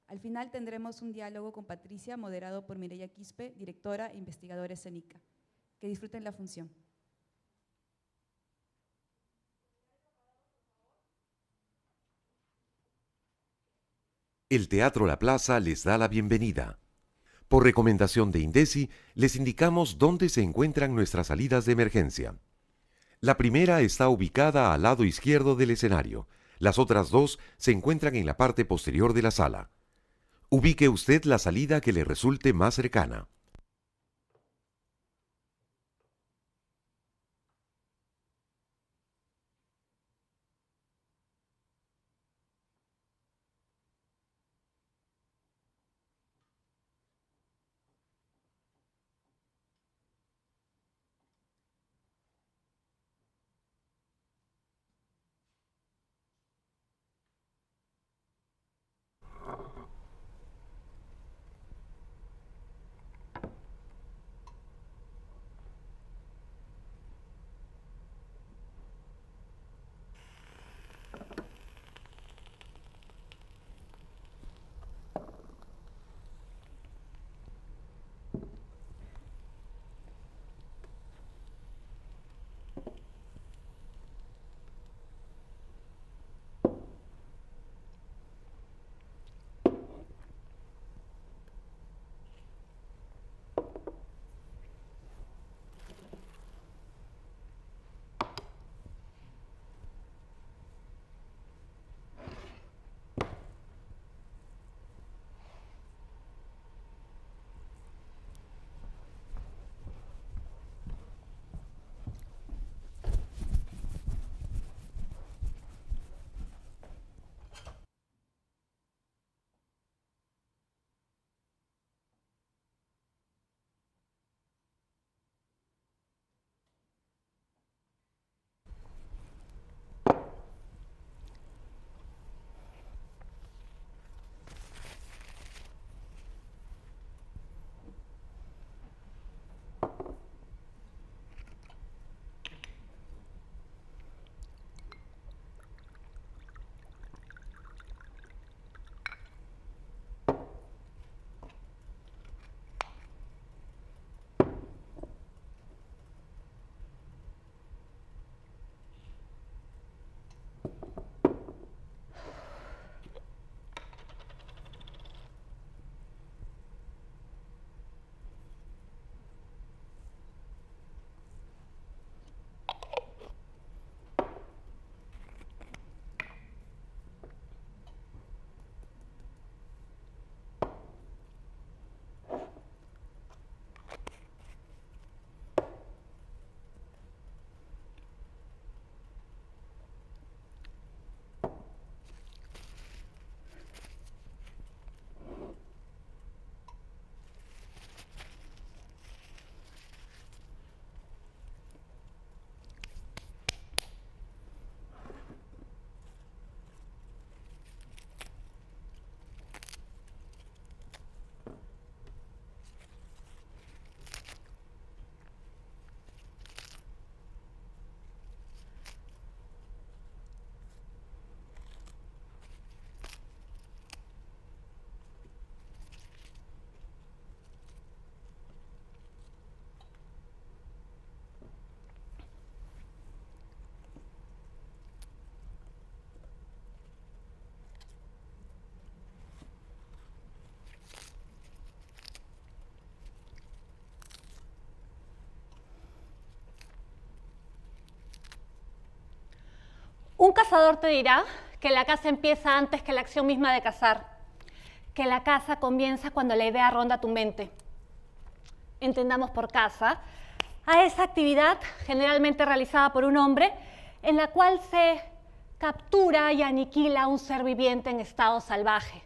Al final tendremos un diálogo con Patricia, moderado por Mireya Quispe, directora e investigadora escénica. Que disfruten la función. El Teatro La Plaza les da la bienvenida. Por recomendación de INDECI, les indicamos dónde se encuentran nuestras salidas de emergencia. La primera está ubicada al lado izquierdo del escenario. Las otras dos se encuentran en la parte posterior de la sala. Ubique usted la salida que le resulte más cercana. Un cazador te dirá que la caza empieza antes que la acción misma de cazar, que la caza comienza cuando la idea ronda tu mente. Entendamos por caza a esa actividad generalmente realizada por un hombre en la cual se captura y aniquila a un ser viviente en estado salvaje,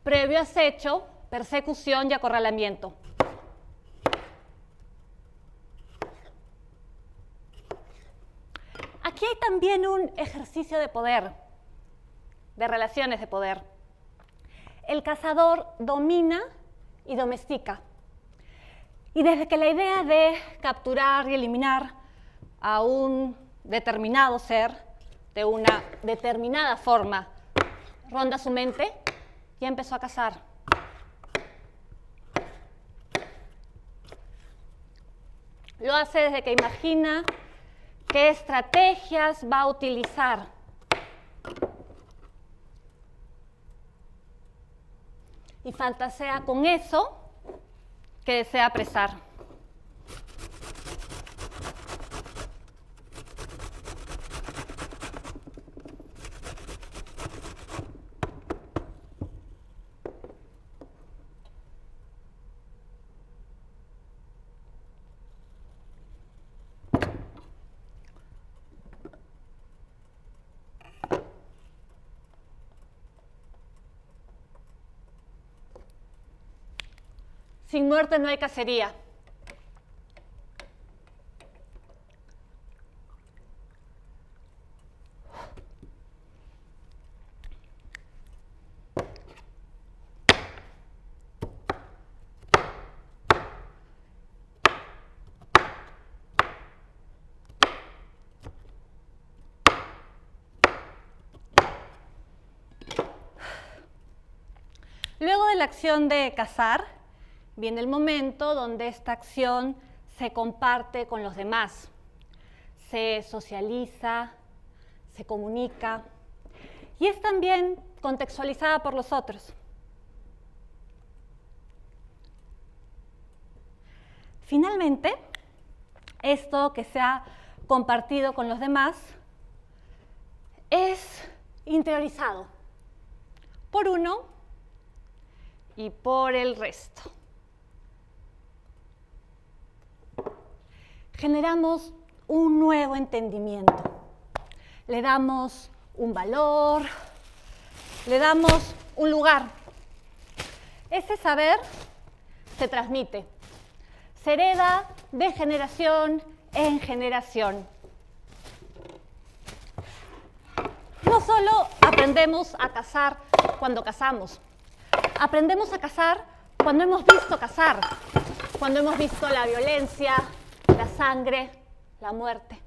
previo acecho, persecución y acorralamiento. Aquí hay también un ejercicio de poder, de relaciones de poder. El cazador domina y domestica. Y desde que la idea de capturar y eliminar a un determinado ser de una determinada forma ronda su mente, Ya empezó a cazar. Lo hace desde que imagina qué estrategias va a utilizar. Y fantasea con eso que desea apresar. Sin muerte no hay cacería. Luego de la acción de cazar, viene el momento donde esta acción se comparte con los demás, se socializa, se comunica y es también contextualizada por los otros. Finalmente, esto que se ha compartido con los demás es interiorizado por uno y por el resto. Generamos un nuevo entendimiento. Le damos un valor, le damos un lugar. Ese saber se transmite, se hereda de generación en generación. No solo aprendemos a cazar cuando cazamos, aprendemos a cazar cuando hemos visto cazar, cuando hemos visto la violencia, la sangre, la muerte.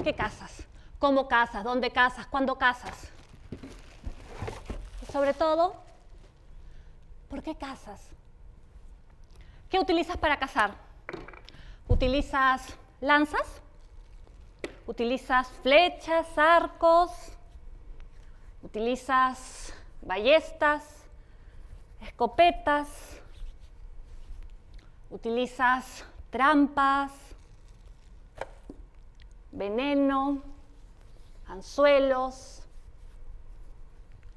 ¿Qué cazas? ¿Cómo cazas? ¿Dónde cazas? ¿Cuándo cazas? Y sobre todo, ¿por qué cazas? ¿Qué utilizas para cazar? ¿Utilizas lanzas? ¿Utilizas flechas, arcos? ¿Utilizas ballestas, escopetas? ¿Utilizas trampas, veneno, anzuelos?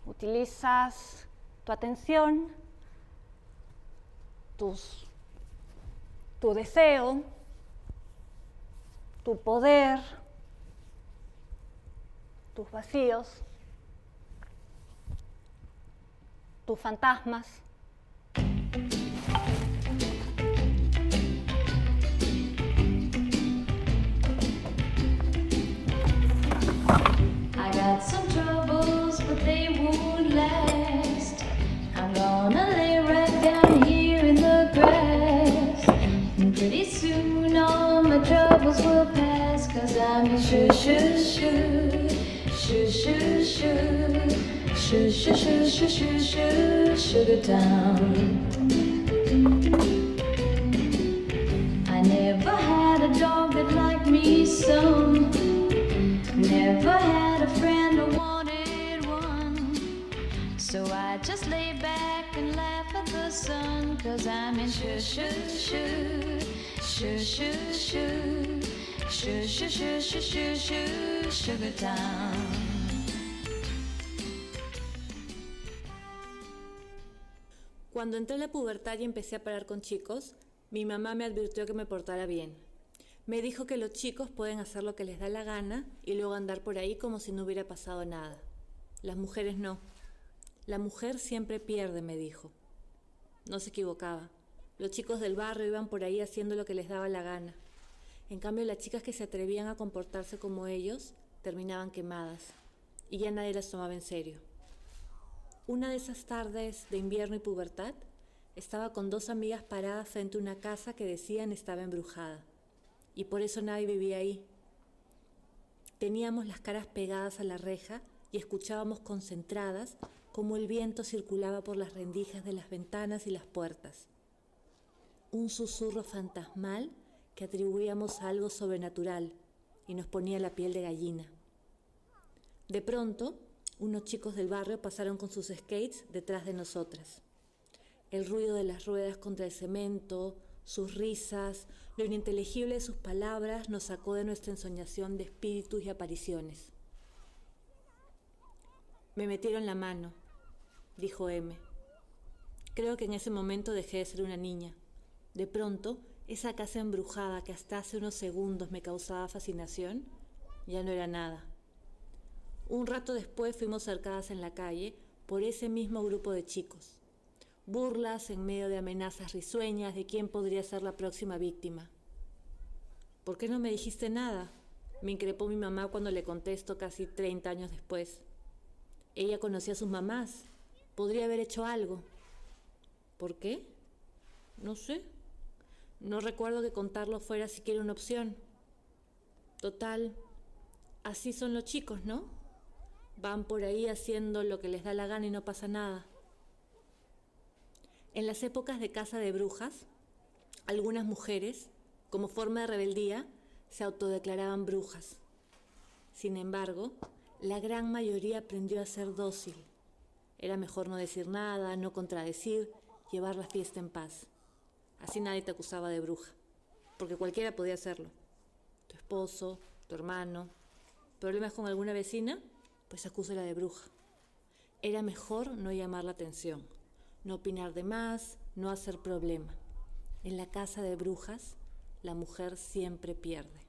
¿Utilizas tu atención, tu deseo, tu poder, tus vacíos, tus fantasmas? I got some troubles, but they won't last. I'm gonna lay right down here in the grass, and pretty soon all my troubles will pass. 'Cause I'm in shoo shoo shoo, shoo shoo shoo, shoo shoo shoo shoo shoo shoo, Sugar Town. I never had a dog that liked me so. Never had a friend who wanted one. So I just lay back and laugh at the sun. 'Cause I'm in shoo shoo shoo, shoo shoo shoo, shoo shoo shoo shoo shoo shoo, Sugar Town. Cuando entré a la pubertad y empecé a parar con chicos, mi mamá me advirtió que me portara bien. Me dijo que los chicos pueden hacer lo que les da la gana y luego andar por ahí como si no hubiera pasado nada. Las mujeres no. La mujer siempre pierde, me dijo. No se equivocaba. Los chicos del barrio iban por ahí haciendo lo que les daba la gana. En cambio, las chicas que se atrevían a comportarse como ellos terminaban quemadas y ya nadie las tomaba en serio. Una de esas tardes de invierno y pubertad, estaba con 2 amigas paradas frente a una casa que decían estaba embrujada. Y por eso nadie vivía ahí. Teníamos las caras pegadas a la reja y escuchábamos concentradas cómo el viento circulaba por las rendijas de las ventanas y las puertas. Un susurro fantasmal que atribuíamos a algo sobrenatural y nos ponía la piel de gallina. De pronto, unos chicos del barrio pasaron con sus skates detrás de nosotras. El ruido de las ruedas contra el cemento, sus risas, lo ininteligible de sus palabras nos sacó de nuestra ensoñación de espíritus y apariciones. Me metieron la mano, dijo M. Creo que en ese momento dejé de ser una niña. De pronto, esa casa embrujada que hasta hace unos segundos me causaba fascinación, ya no era nada. Un rato después fuimos cercadas en la calle por ese mismo grupo de chicos. Burlas en medio de amenazas risueñas de quién podría ser la próxima víctima. ¿Por qué no me dijiste nada?, me increpó mi mamá cuando le conté esto casi 30 años después. Ella conocía a sus mamás. Podría haber hecho algo. ¿Por qué? No sé. No recuerdo que contarlo fuera siquiera una opción. Total, así son los chicos, ¿no? Van por ahí haciendo lo que les da la gana y no pasa nada. En las épocas de caza de brujas, algunas mujeres, como forma de rebeldía, se autodeclaraban brujas. Sin embargo, la gran mayoría aprendió a ser dócil. Era mejor no decir nada, no contradecir, llevar la fiesta en paz. Así nadie te acusaba de bruja, porque cualquiera podía hacerlo. Tu esposo, tu hermano. ¿Problemas con alguna vecina? Pues acúsala de bruja. Era mejor no llamar la atención, no opinar de más, no hacer problema. En la casa de brujas, la mujer siempre pierde.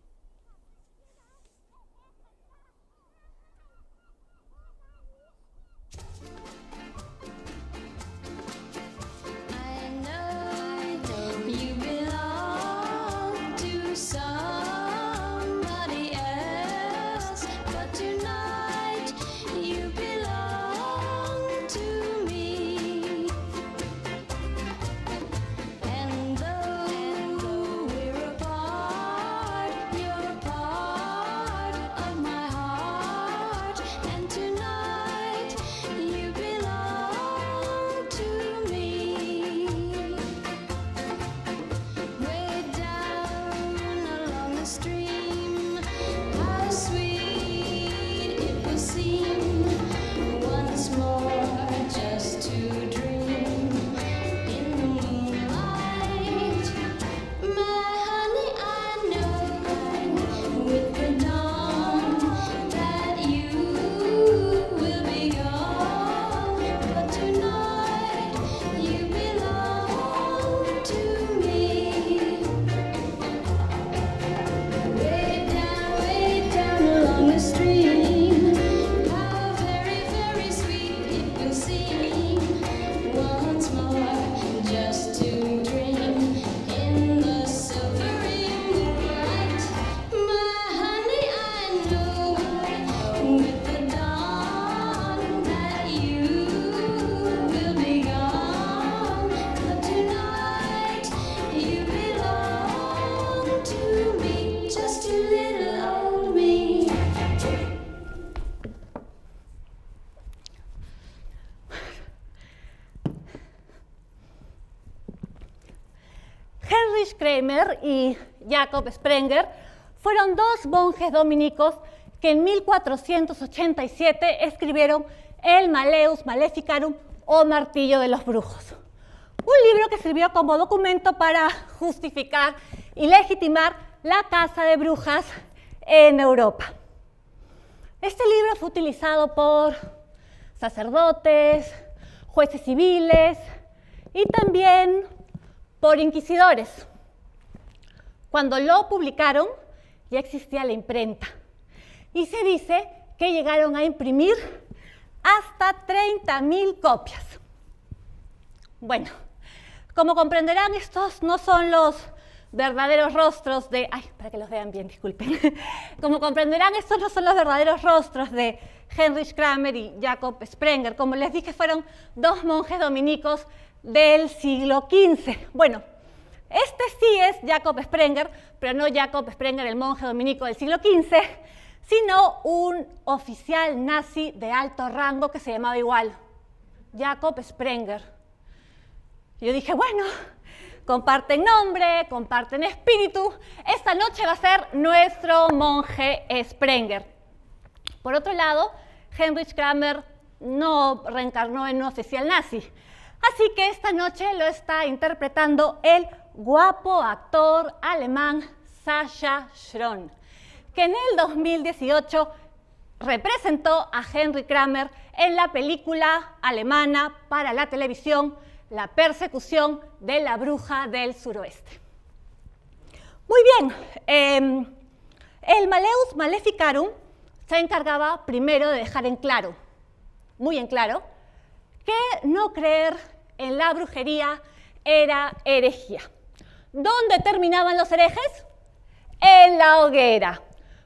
Heinrich Kramer y Jacob Sprenger fueron dos monjes dominicos que en 1487 escribieron el Malleus Maleficarum o Martillo de los Brujos, un libro que sirvió como documento para justificar y legitimar la caza de brujas en Europa. Este libro fue utilizado por sacerdotes, jueces civiles y también por inquisidores. Cuando lo publicaron, ya existía la imprenta y se dice que llegaron a imprimir hasta 30.000 copias. Bueno, como comprenderán, estos no son los verdaderos rostros de... Ay, para que los vean bien, disculpen. Como comprenderán, estos no son los verdaderos rostros de Heinrich Kramer y Jacob Sprenger. Como les dije, fueron dos monjes dominicos del siglo XV. Bueno, este sí es Jacob Sprenger, pero no Jacob Sprenger, el monje dominico del siglo XV, sino un oficial nazi de alto rango que se llamaba igual, Jakob Sprenger. Yo dije, bueno, comparten nombre, comparten espíritu, esta noche va a ser nuestro monje Sprenger. Por otro lado, Heinrich Kramer no reencarnó en un oficial nazi, así que esta noche lo está interpretando el guapo actor alemán Sascha Schron, que en el 2018 representó a Henry Kramer en la película alemana para la televisión La persecución de la bruja del suroeste. Muy bien, el Malleus Maleficarum se encargaba primero de dejar en claro, muy en claro, que no creer en la brujería era herejía. ¿Dónde terminaban los herejes? En la hoguera.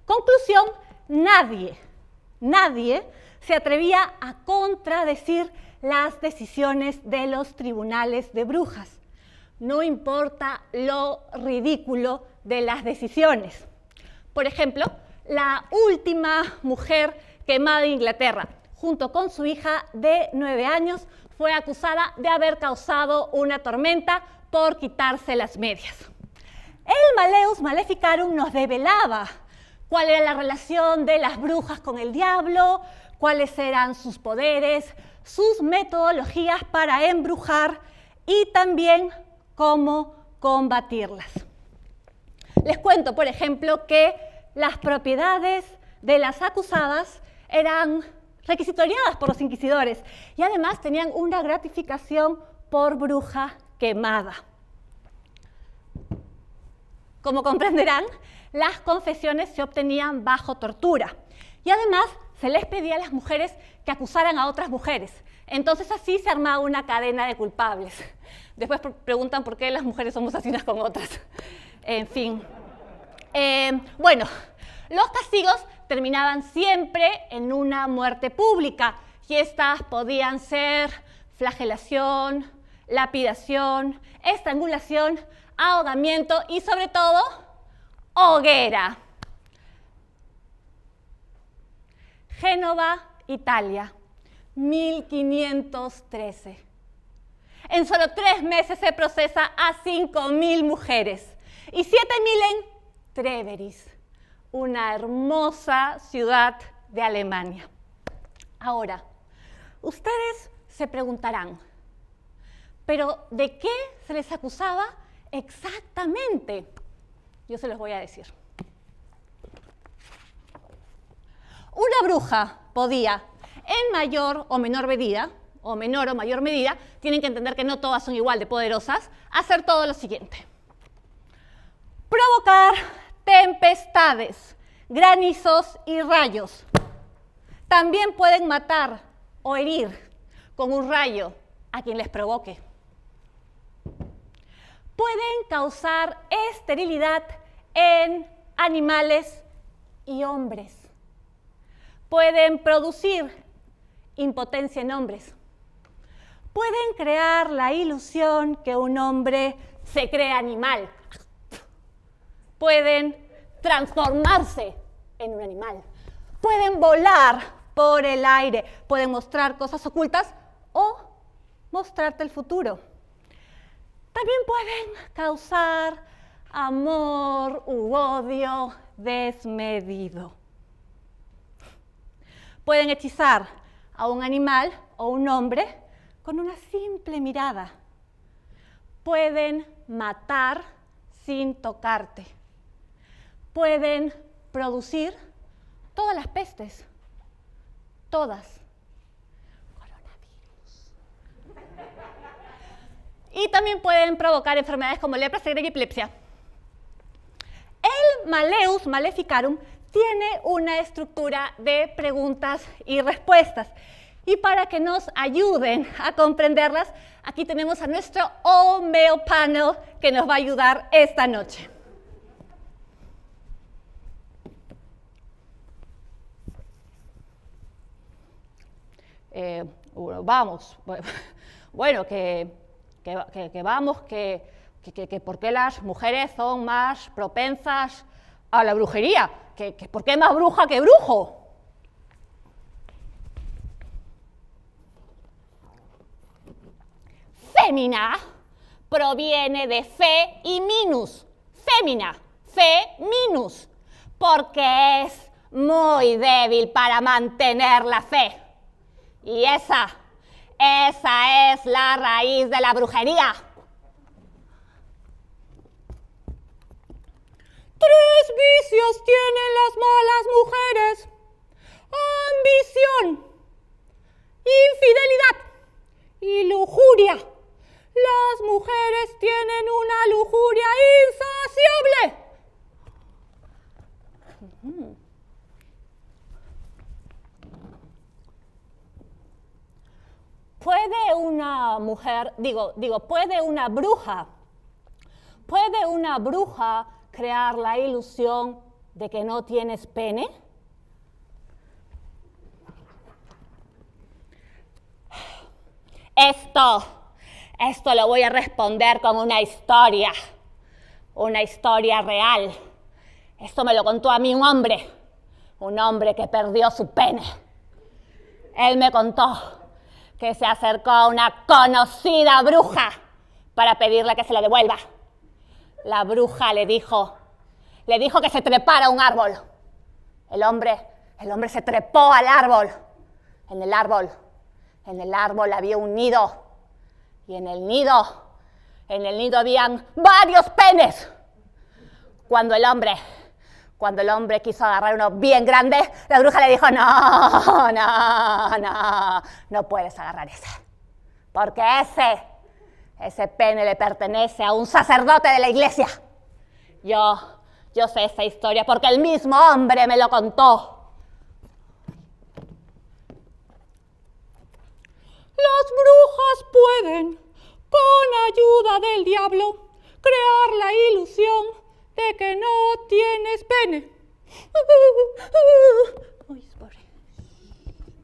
Conclusión, nadie se atrevía a contradecir las decisiones de los tribunales de brujas. No importa lo ridículo de las decisiones. Por ejemplo, la última mujer quemada en Inglaterra, junto con su hija de 9 años, fue acusada de haber causado una tormenta por quitarse las medias. El Malleus Maleficarum nos develaba cuál era la relación de las brujas con el diablo, cuáles eran sus poderes, sus metodologías para embrujar y también cómo combatirlas. Les cuento, por ejemplo, que las propiedades de las acusadas eran requisitoriadas por los inquisidores y además tenían una gratificación por bruja quemada. Como comprenderán, las confesiones se obtenían bajo tortura y además se les pedía a las mujeres que acusaran a otras mujeres. Entonces así se armaba una cadena de culpables. Después preguntan por qué las mujeres somos así unas con otras. En fin. Bueno, los castigos terminaban siempre en una muerte pública y estas podían ser flagelación, lapidación, estrangulación, ahogamiento y sobre todo hoguera. Génova, Italia, 1513. En solo 3 meses se procesa a 5.000 mujeres y 7.000 en Treveris, una hermosa ciudad de Alemania. Ahora, ustedes se preguntarán, ¿pero de qué se les acusaba exactamente? Yo se los voy a decir. Una bruja podía, en mayor o menor medida, o menor o mayor medida, tienen que entender que no todas son igual de poderosas, hacer todo lo siguiente. Provocar tempestades, granizos y rayos. También pueden matar o herir con un rayo a quien les provoque. Pueden causar esterilidad en animales y hombres. Pueden producir impotencia en hombres. Pueden crear la ilusión que un hombre se cree animal. Pueden transformarse en un animal. Pueden volar por el aire. Pueden mostrar cosas ocultas o mostrarte el futuro. También pueden causar amor u odio desmedido. Pueden hechizar a un animal o un hombre con una simple mirada. Pueden matar sin tocarte. Pueden producir todas las pestes. Todas. Coronavirus. Y también pueden provocar enfermedades como lepra, ceguera y epilepsia. El Malleus Maleficarum tiene una estructura de preguntas y respuestas. Y para que nos ayuden a comprenderlas, aquí tenemos a nuestro All Male Panel que nos va a ayudar esta noche. Vamos, bueno, vamos, que por qué las mujeres son más propensas a la brujería. que ¿por qué más bruja que brujo? Fémina proviene de fe y minus. Fémina, fe minus, porque es muy débil para mantener la fe. Y esa es la raíz de la brujería. 3 vicios tienen las malas mujeres: ambición, infidelidad y lujuria. Las mujeres tienen una lujuria insaciable. ¿Puede una mujer, puede una bruja crear la ilusión de que no tienes pene? Esto lo voy a responder con una historia real. Esto me lo contó a mí un hombre que perdió su pene. Él me contó que se acercó a una conocida bruja para pedirle que se lo devuelva. La bruja le dijo que se trepara a un árbol. El hombre se trepó al árbol. En el árbol había un nido. Y en el nido habían varios penes. Cuando el hombre quiso agarrar uno bien grande, la bruja le dijo: no puedes agarrar ese. Porque ese pene le pertenece a un sacerdote de la iglesia. Yo sé esa historia porque el mismo hombre me lo contó. Las brujas pueden, con ayuda del diablo, crear la ilusión de que no tienes pene. Uy, pobre.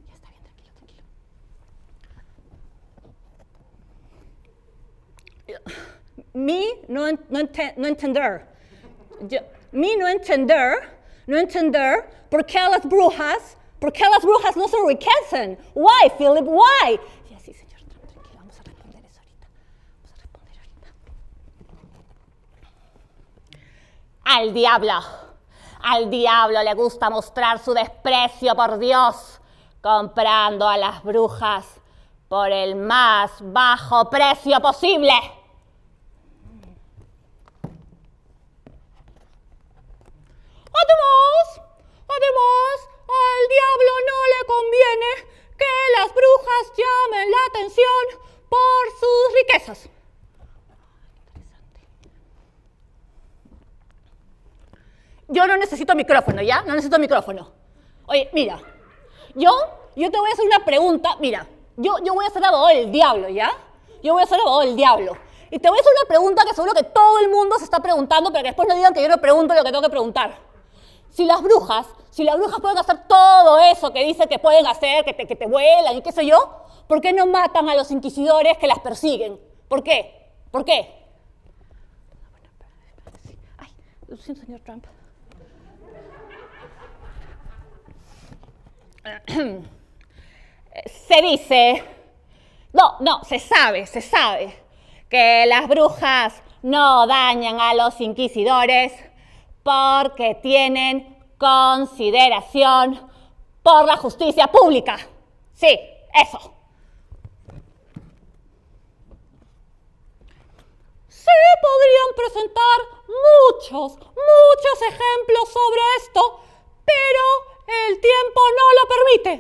Ya está bien, tranquilo. No entender por qué las brujas no se enriquecen. Why, Philip, why? Sí, señor, tranquilo, vamos a responder eso ahorita. Al diablo le gusta mostrar su desprecio por Dios, comprando a las brujas por el más bajo precio posible. Además, al diablo no le conviene que las brujas llamen la atención por sus riquezas. Yo no necesito micrófono, ¿ya? No necesito micrófono. Oye, mira, yo te voy a hacer una pregunta. Mira, yo voy a ser abogado del diablo, ¿ya? Yo voy a ser abogado del diablo. Y te voy a hacer una pregunta que seguro que todo el mundo se está preguntando, pero que después no digan que yo no pregunto lo que tengo que preguntar. Si las brujas pueden hacer todo eso que dicen que pueden hacer, que te vuelan y qué sé yo, ¿por qué no matan a los inquisidores que las persiguen? ¿Por qué? Ay, lo siento, señor Trump. Se sabe que las brujas no dañan a los inquisidores porque tienen consideración por la justicia pública. Sí, eso. Se podrían presentar muchos ejemplos sobre esto, pero el tiempo no lo permite.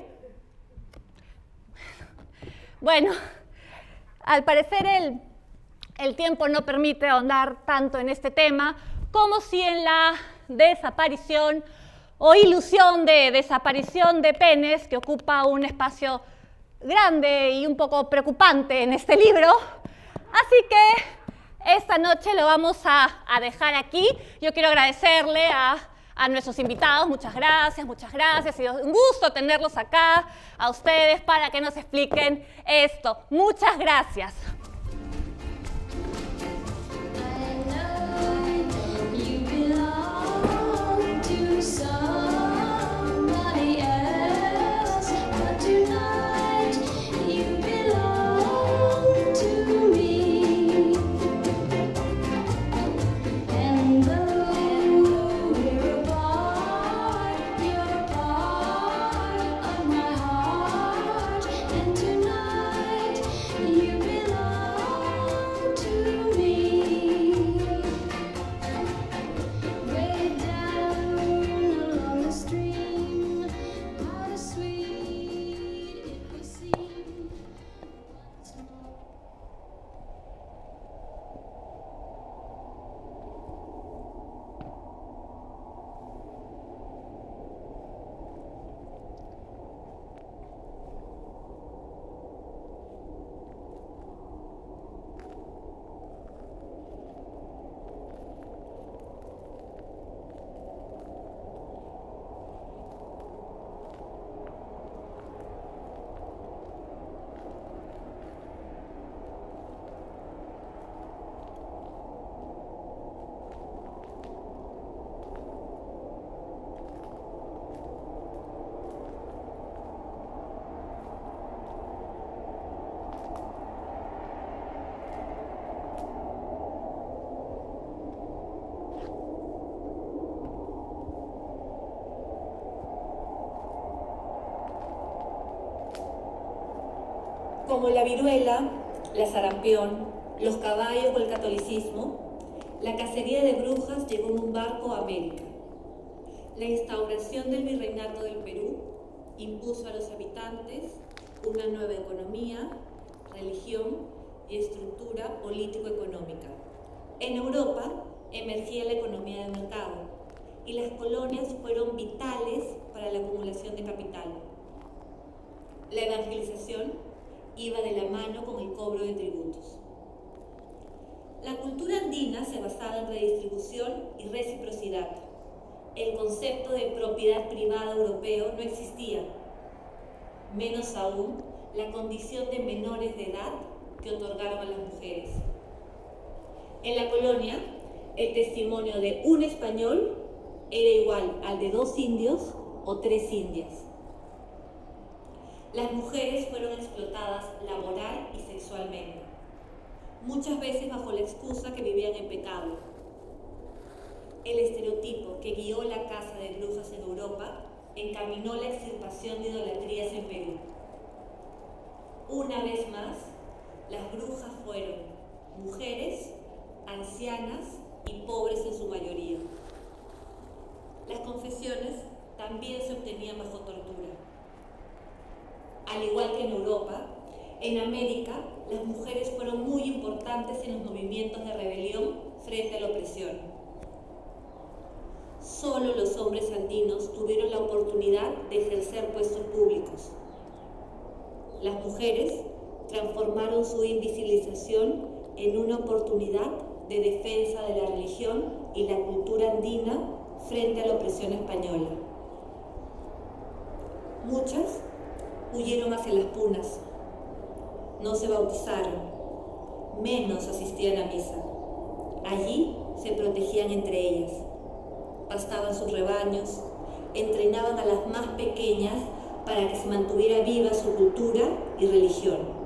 Bueno, al parecer el tiempo no permite ahondar tanto en este tema como si en la desaparición o ilusión de desaparición de penes, que ocupa un espacio grande y un poco preocupante en este libro. Así que esta noche lo vamos a dejar aquí. Yo quiero agradecerle a nuestros invitados, muchas gracias, ha sido un gusto tenerlos acá, a ustedes para que nos expliquen esto. Muchas gracias. I know you belong to some And tonight you belong to me. Way down along the stream, how sweet it will seem once more. Como la viruela, la sarampión, los caballos o el catolicismo, la cacería de brujas llegó en un barco a América. La instauración del virreinato del Perú impuso a los habitantes una nueva economía, religión y estructura político-económica. En Europa emergía la economía de mercado y las colonias fueron vitales para la acumulación de capital. La evangelización iba de la mano con el cobro de tributos. La cultura andina se basaba en redistribución y reciprocidad. El concepto de propiedad privada europeo no existía, menos aún la condición de menores de edad que otorgaron a las mujeres. En la colonia, el testimonio de un español era igual al de 2 indios o 3 indias. Las mujeres fueron explotadas laboral y sexualmente, muchas veces bajo la excusa que vivían en pecado. El estereotipo que guió la caza de brujas en Europa encaminó la extirpación de idolatrías en Perú. Una vez más, las brujas fueron mujeres, ancianas y pobres en su mayoría. Las confesiones también se obtenían bajo tortura. Al igual que en Europa, en América, las mujeres fueron muy importantes en los movimientos de rebelión frente a la opresión. Solo los hombres andinos tuvieron la oportunidad de ejercer puestos públicos. Las mujeres transformaron su invisibilización en una oportunidad de defensa de la religión y la cultura andina frente a la opresión española. Muchas huyeron hacia las punas, no se bautizaron, menos asistían a misa. Allí se protegían entre ellas, pastaban sus rebaños, entrenaban a las más pequeñas para que se mantuviera viva su cultura y religión.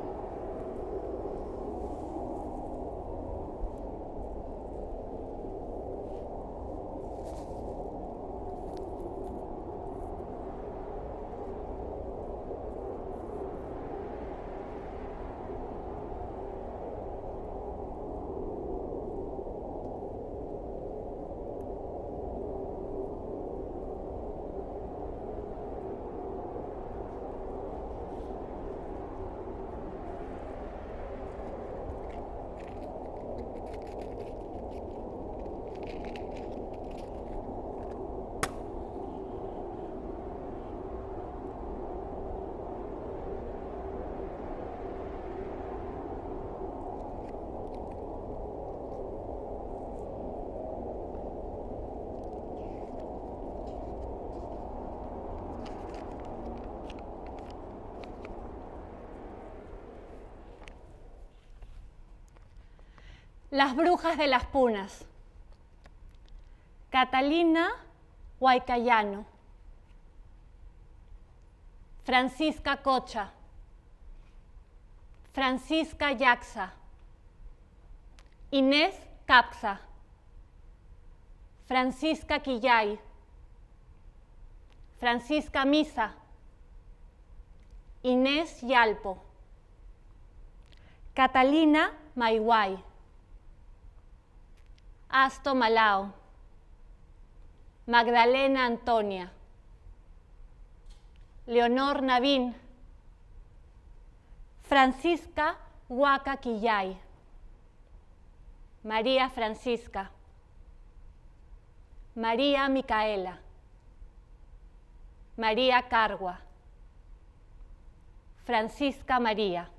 Las brujas de las punas. Catalina Huaycayano. Francisca Cocha. Francisca Yaxa. Inés Capsa. Francisca Quillay. Francisca Misa. Inés Yalpo, Catalina Maiguay, Asto Malao, Magdalena Antonia, Leonor Navín, Francisca Huaca Quillay, María Francisca, María Micaela, María Cargua, Francisca María.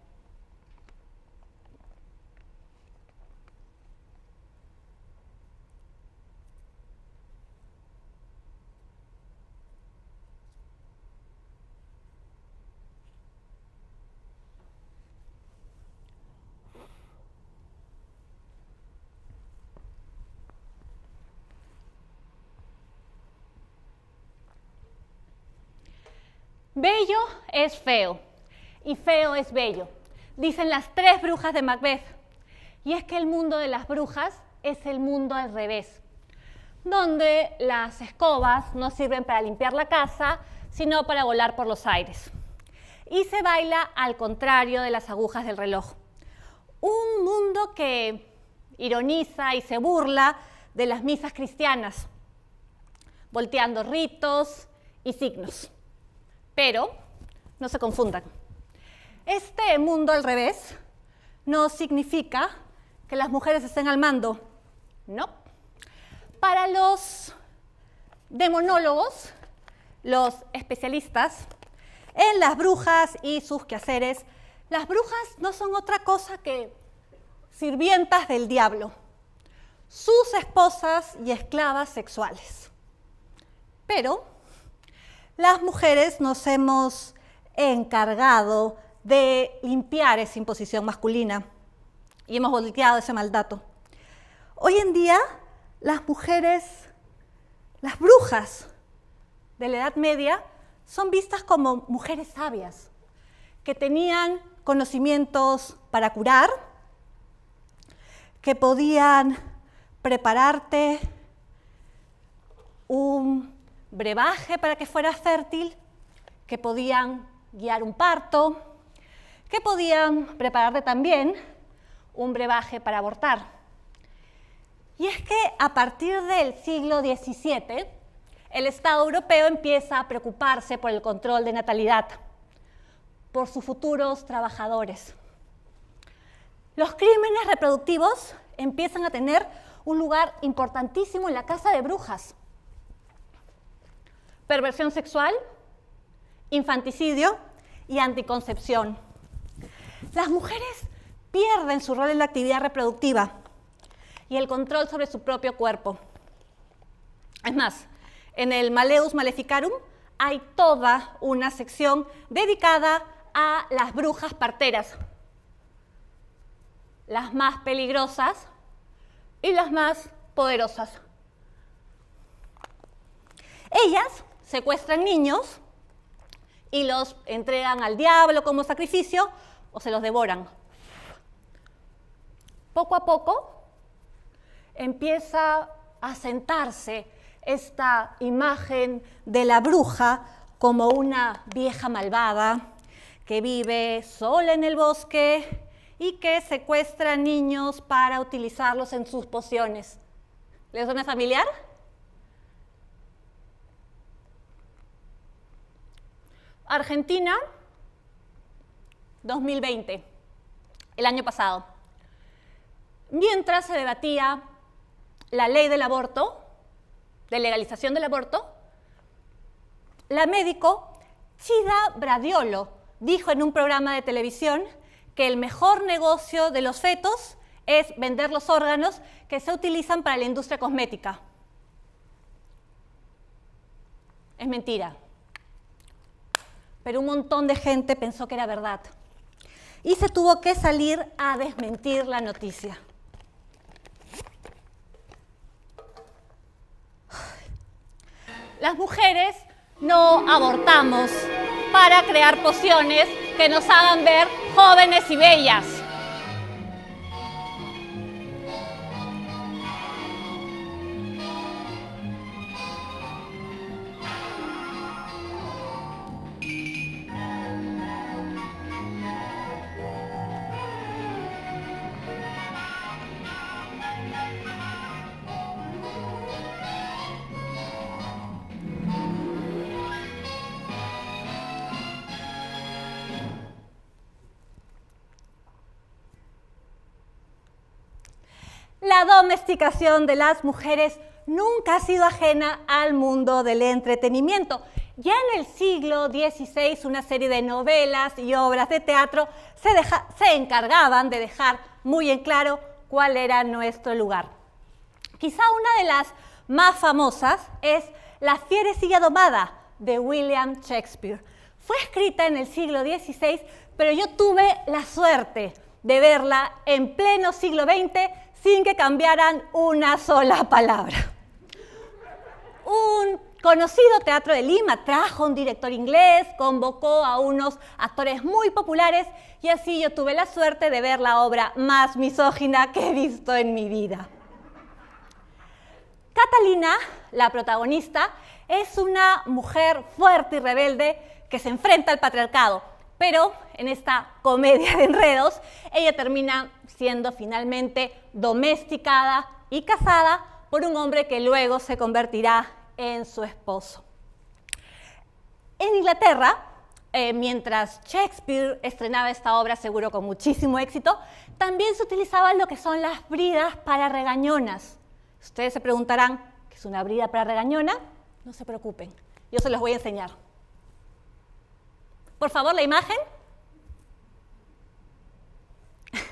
Bello es feo y feo es bello, dicen las 3 brujas de Macbeth. Y es que el mundo de las brujas es el mundo al revés, donde las escobas no sirven para limpiar la casa, sino para volar por los aires. Y se baila al contrario de las agujas del reloj. Un mundo que ironiza y se burla de las misas cristianas, volteando ritos y signos. Pero no se confundan. Este mundo al revés no significa que las mujeres estén al mando. No. Para los demonólogos, los especialistas en las brujas y sus quehaceres, las brujas no son otra cosa que sirvientas del diablo, sus esposas y esclavas sexuales. Pero las mujeres nos hemos encargado de limpiar esa imposición masculina y hemos volteado ese mal dato. Hoy en día, las mujeres, las brujas de la Edad Media, son vistas como mujeres sabias, que tenían conocimientos para curar, que podían prepararte un brebaje para que fueras fértil, que podían guiar un parto, que podían prepararte también un brebaje para abortar. Y es que a partir del siglo XVII, el Estado europeo empieza a preocuparse por el control de natalidad, por sus futuros trabajadores. Los crímenes reproductivos empiezan a tener un lugar importantísimo en la casa de brujas. Perversión sexual, infanticidio y anticoncepción. Las mujeres pierden su rol en la actividad reproductiva y el control sobre su propio cuerpo. Es más, en el Malleus Maleficarum hay toda una sección dedicada a las brujas parteras, las más peligrosas y las más poderosas. Ellas secuestran niños y los entregan al diablo como sacrificio o se los devoran. Poco a poco empieza a sentarse esta imagen de la bruja como una vieja malvada que vive sola en el bosque y que secuestra niños para utilizarlos en sus pociones. ¿Les suena familiar? Argentina, 2020, el año pasado. Mientras se debatía la ley del aborto, de legalización del aborto, la médico Chida Bradiolo dijo en un programa de televisión que el mejor negocio de los fetos es vender los órganos que se utilizan para la industria cosmética. Es mentira. Pero un montón de gente pensó que era verdad. Y se tuvo que salir a desmentir la noticia. Las mujeres no abortamos para crear pociones que nos hagan ver jóvenes y bellas. la domesticación de las mujeres nunca ha sido ajena al mundo del entretenimiento. Ya en el siglo XVI, una serie de novelas y obras de teatro se encargaban de dejar muy en claro cuál era nuestro lugar. Quizá una de las más famosas es La fierecilla domada, de William Shakespeare. Fue escrita en el siglo XVI, pero yo tuve la suerte de verla en pleno siglo XX sin que cambiaran una sola palabra. Un conocido teatro de Lima trajo a un director inglés, convocó a unos actores muy populares y así yo tuve la suerte de ver la obra más misógina que he visto en mi vida. Catalina, la protagonista, es una mujer fuerte y rebelde que se enfrenta al patriarcado, pero en esta comedia de enredos, ella termina siendo finalmente domesticada y casada por un hombre que luego se convertirá en su esposo. En Inglaterra, mientras Shakespeare estrenaba esta obra, seguro con muchísimo éxito, también se utilizaban lo que son las bridas para regañonas. Ustedes se preguntarán, ¿qué es una brida para regañona? No se preocupen, yo se los voy a enseñar. Por favor, la imagen.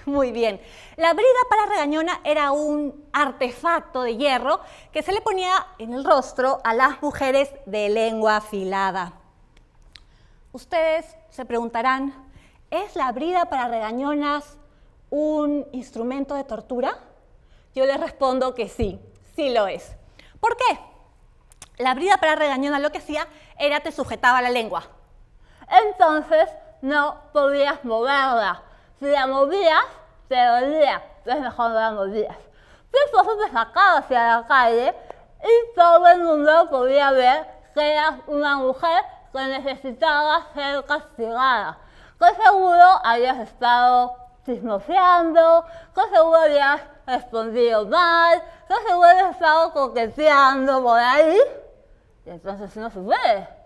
Muy bien. La brida para regañona era un artefacto de hierro que se le ponía en el rostro a las mujeres de lengua afilada. Ustedes se preguntarán, ¿es la brida para regañonas un instrumento de tortura? Yo les respondo que sí, sí lo es. ¿Por qué? La brida para regañona lo que hacía era te sujetaba la lengua. Entonces no podías moverla. Si la movías, te dolía. Entonces mejor no la movías. Después te sacabas hacia la calle y todo el mundo podía ver que eras una mujer que necesitaba ser castigada. Que seguro habías estado chismoseando, que seguro habías respondido mal, que seguro habías estado coqueteando por ahí. Y entonces no se puede.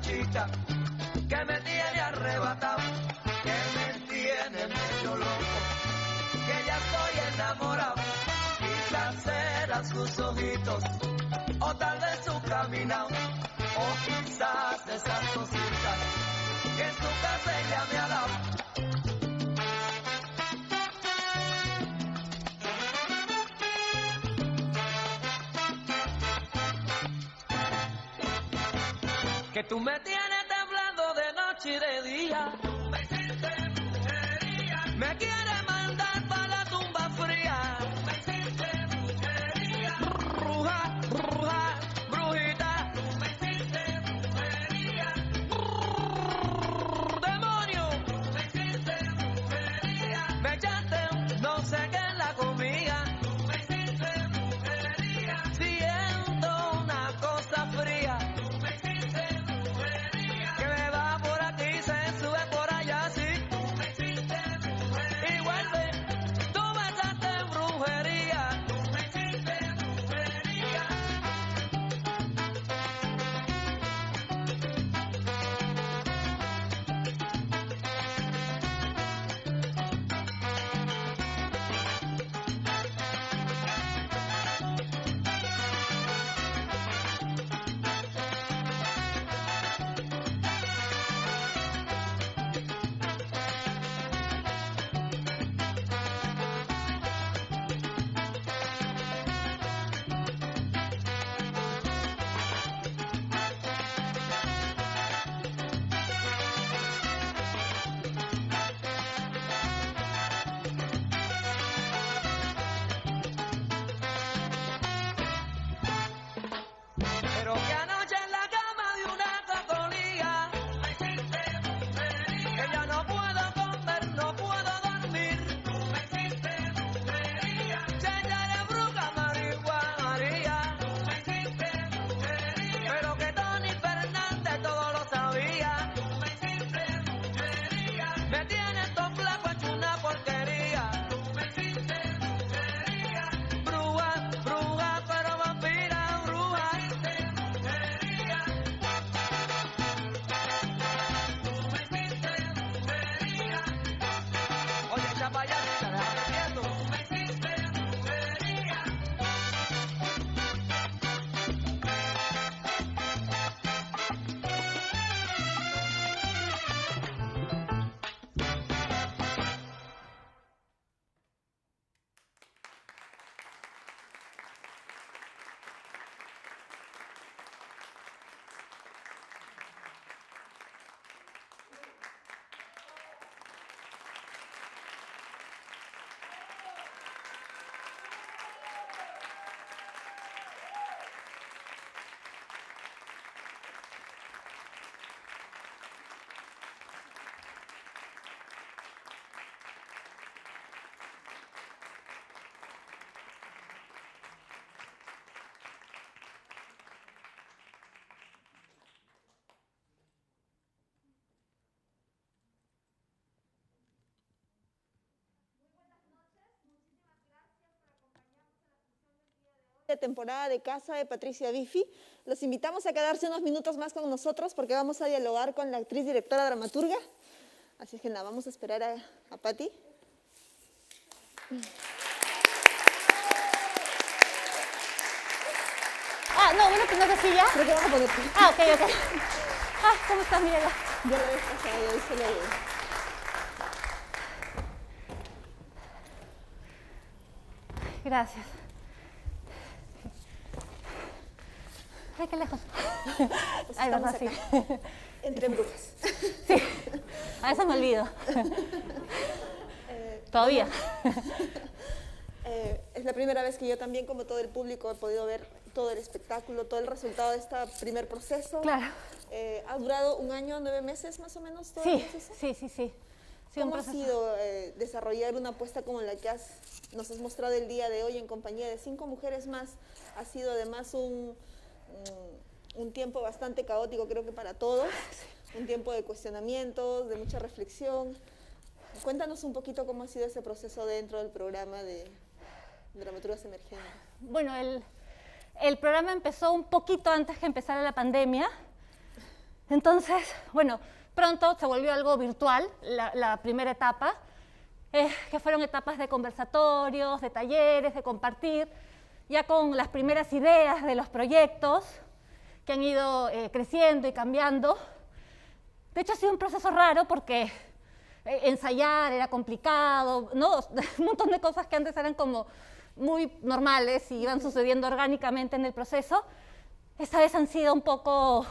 chica que me tiene arrebatado, que me tiene medio loco, que ya estoy enamorado. Quizás eran sus ojitos, o tal vez su caminado, o quizás esas cositas que en su casa ella me ha dado. Que tú me tienes temblando de noche y de día. Tú me hiciste brujería. Me quieres mandar para la tumba fría. Tú me hiciste brujería. Bruja, bruja, brujita. Tú me hiciste brujería. Demonio. Tú me hiciste brujería. Me echaste no sé qué en la comida. Tú me hiciste brujería. Siento una cosa fría. Temporada de Casa de Patricia Bifi. Los invitamos a quedarse unos minutos más con nosotros porque vamos a dialogar con la actriz, directora, dramaturga. Así es que nada, vamos a esperar a Pati. No, bueno, que no es así ya. Creo que vamos a poner. Ok. ¿Cómo estás, Mirela? Ya la vez pasada, ya hice la idea. Gracias. Ay, qué lejos. Pues Ahí estamos vas así. acá, entre brujas. Sí, a veces me olvido. Todavía. Es la primera vez que yo también, como todo el público, he podido ver todo el espectáculo, todo el resultado de este primer proceso. Claro. Ha durado 1 año, 9 meses más o menos todo el proceso. Sí. ¿Cómo ha sido desarrollar una apuesta como la que nos has mostrado el día de hoy en compañía de 5 mujeres más? Ha sido además un tiempo bastante caótico, creo que para todos, un tiempo de cuestionamientos, de mucha reflexión. Cuéntanos un poquito cómo ha sido ese proceso dentro del programa de Dramaturgas Emergentes. Bueno, el programa empezó un poquito antes que empezara la pandemia, entonces, bueno, pronto se volvió algo virtual, la primera etapa, que fueron etapas de conversatorios, de talleres, de compartir, ya con las primeras ideas de los proyectos que han ido creciendo y cambiando. De hecho, ha sido un proceso raro porque ensayar era complicado, ¿no? Un montón de cosas que antes eran como muy normales y iban sucediendo orgánicamente en el proceso, esta vez han sido un poco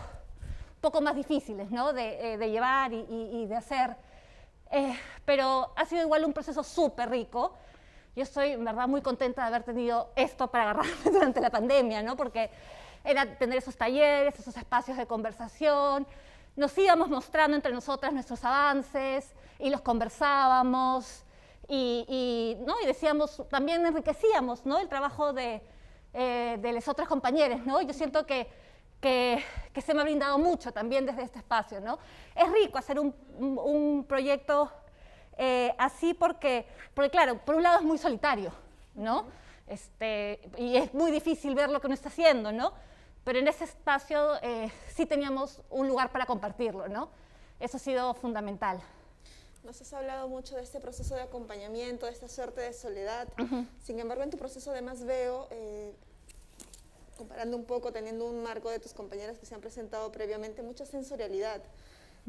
más difíciles, ¿no? de llevar y de hacer. Pero ha sido igual un proceso súper rico. Yo estoy, en verdad, muy contenta de haber tenido esto para agarrarme durante la pandemia, ¿no? Porque era tener esos talleres, esos espacios de conversación. Nos íbamos mostrando entre nosotras nuestros avances y los conversábamos y decíamos, también enriquecíamos, ¿no? El trabajo de las otras compañeras, ¿no? Yo siento que se me ha brindado mucho también desde este espacio, ¿no? Es rico hacer un proyecto así porque, claro, por un lado es muy solitario, ¿no? Y es muy difícil ver lo que uno está haciendo, ¿no? Pero en ese espacio sí teníamos un lugar para compartirlo, ¿no? Eso ha sido fundamental. Nos has hablado mucho de este proceso de acompañamiento, de esta suerte de soledad. Sin embargo, en tu proceso además veo, comparando un poco, teniendo un marco de tus compañeras que se han presentado previamente, mucha sensorialidad.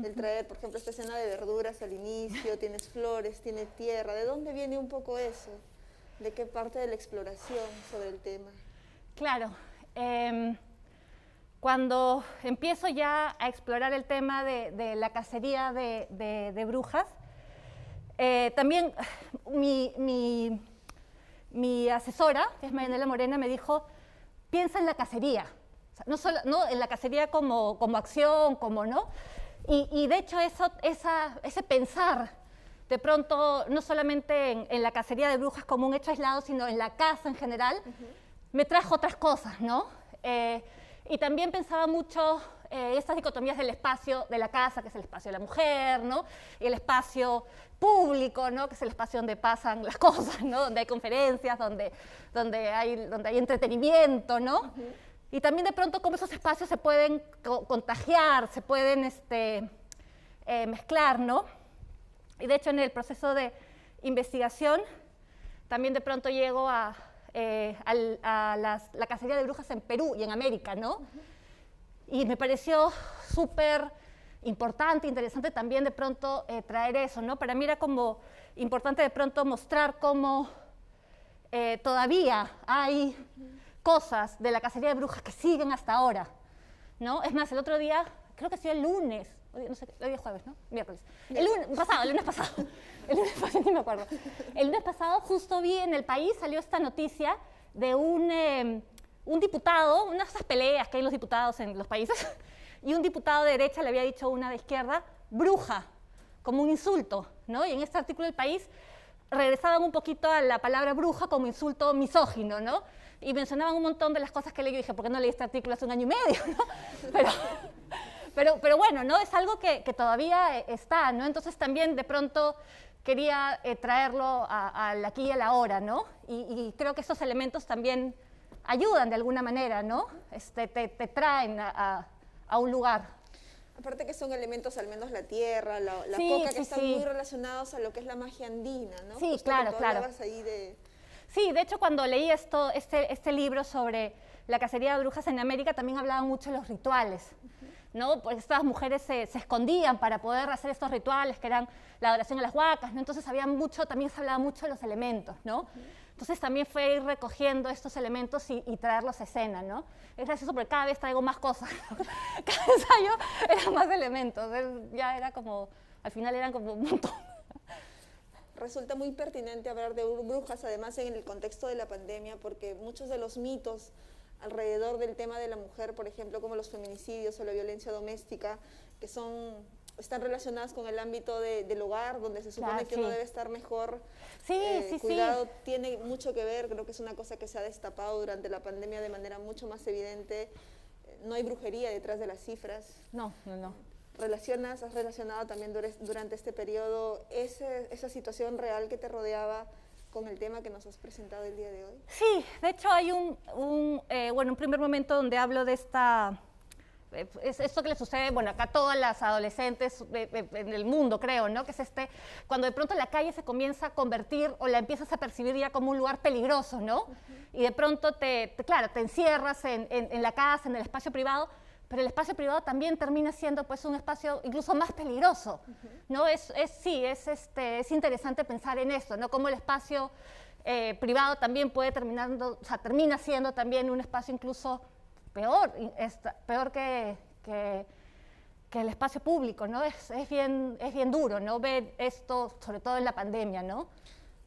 El traer, por ejemplo, esta escena de verduras al inicio, tienes flores, tienes tierra. ¿De dónde viene un poco eso? ¿De qué parte de la exploración sobre el tema? Claro. Cuando empiezo ya a explorar el tema de la cacería de brujas, también mi asesora, que es Marianela Morena, me dijo, piensa en la cacería, o sea, no en la cacería como acción, ¿no? Y de hecho ese pensar, de pronto, no solamente en la cacería de brujas como un hecho aislado, sino en la caza en general, me trajo otras cosas, ¿no? Y también pensaba mucho estas dicotomías del espacio de la casa, que es el espacio de la mujer, ¿no? Y el espacio público, ¿no? Que es el espacio donde pasan las cosas, ¿no? Donde hay conferencias, donde hay entretenimiento, ¿no? Y también de pronto cómo esos espacios se pueden contagiar, se pueden mezclar, ¿no? Y de hecho en el proceso de investigación también de pronto llego a la cacería de brujas en Perú y en América, ¿no? Y me pareció súper importante, interesante también de pronto traer eso, ¿no? Para mí era como importante de pronto mostrar cómo todavía hay cosas de la cacería de brujas que siguen hasta ahora, ¿no? Es más, el otro día, creo que ha sido el lunes, no sé, hoy es jueves, ¿no? Miércoles. El lunes pasado, ni me acuerdo. El lunes pasado justo vi en El País, salió esta noticia de un diputado, una de esas peleas que hay los diputados en los países, y un diputado de derecha le había dicho a una de izquierda, bruja, como un insulto, ¿no? Y en este artículo del País regresaban un poquito a la palabra bruja como insulto misógino, ¿no? Y mencionaban un montón de las cosas que leí. Yo dije, ¿por qué no leí este artículo hace 1 año y medio? ¿No? Pero bueno, ¿no? Es algo que todavía está, ¿no? Entonces también de pronto quería traerlo al aquí y a la ahora, ¿no? Y creo que esos elementos también ayudan de alguna manera, ¿no? Te traen a un lugar. Aparte que son elementos, al menos la tierra, la Sí, coca, que sí, están sí. muy relacionados a lo que es la magia andina, ¿no? Sí, Justo claro, que tú claro. hablabas ahí de... Sí, de hecho cuando leí este libro sobre la cacería de brujas en América también hablaban mucho de los rituales, ¿no? Pues estas mujeres se escondían para poder hacer estos rituales que eran la adoración a las huacas, ¿no? Entonces también se hablaba mucho de los elementos, ¿no? Entonces también fue ir recogiendo estos elementos y traerlos a escena, ¿no? Es gracioso porque cada vez traigo más cosas, ¿no? Cada ensayo eran más elementos, ya era como, al final eran como un montón. Resulta muy pertinente hablar de brujas, además en el contexto de la pandemia, porque muchos de los mitos alrededor del tema de la mujer, por ejemplo, como los feminicidios o la violencia doméstica, que están relacionadas con el ámbito del hogar, donde se supone Claro, que sí. uno debe estar mejor Sí. cuidado, tiene mucho que ver, creo que es una cosa que se ha destapado durante la pandemia de manera mucho más evidente. No hay brujería detrás de las cifras. No. Has relacionado también durante este periodo esa situación real que te rodeaba con el tema que nos has presentado el día de hoy? Sí, de hecho hay un primer momento donde hablo de es esto que le sucede, acá a todas las adolescentes en el mundo, creo, ¿no? Que es cuando de pronto la calle se comienza a convertir o la empiezas a percibir ya como un lugar peligroso, ¿no? Y de pronto te encierras en la casa, en el espacio privado, pero el espacio privado también termina siendo pues un espacio incluso más peligroso, ¿no? Es interesante pensar en eso, ¿no? Cómo el espacio privado también termina siendo también un espacio incluso peor que el espacio público, ¿no? Es bien duro, ¿no? Ver esto, sobre todo en la pandemia, ¿no?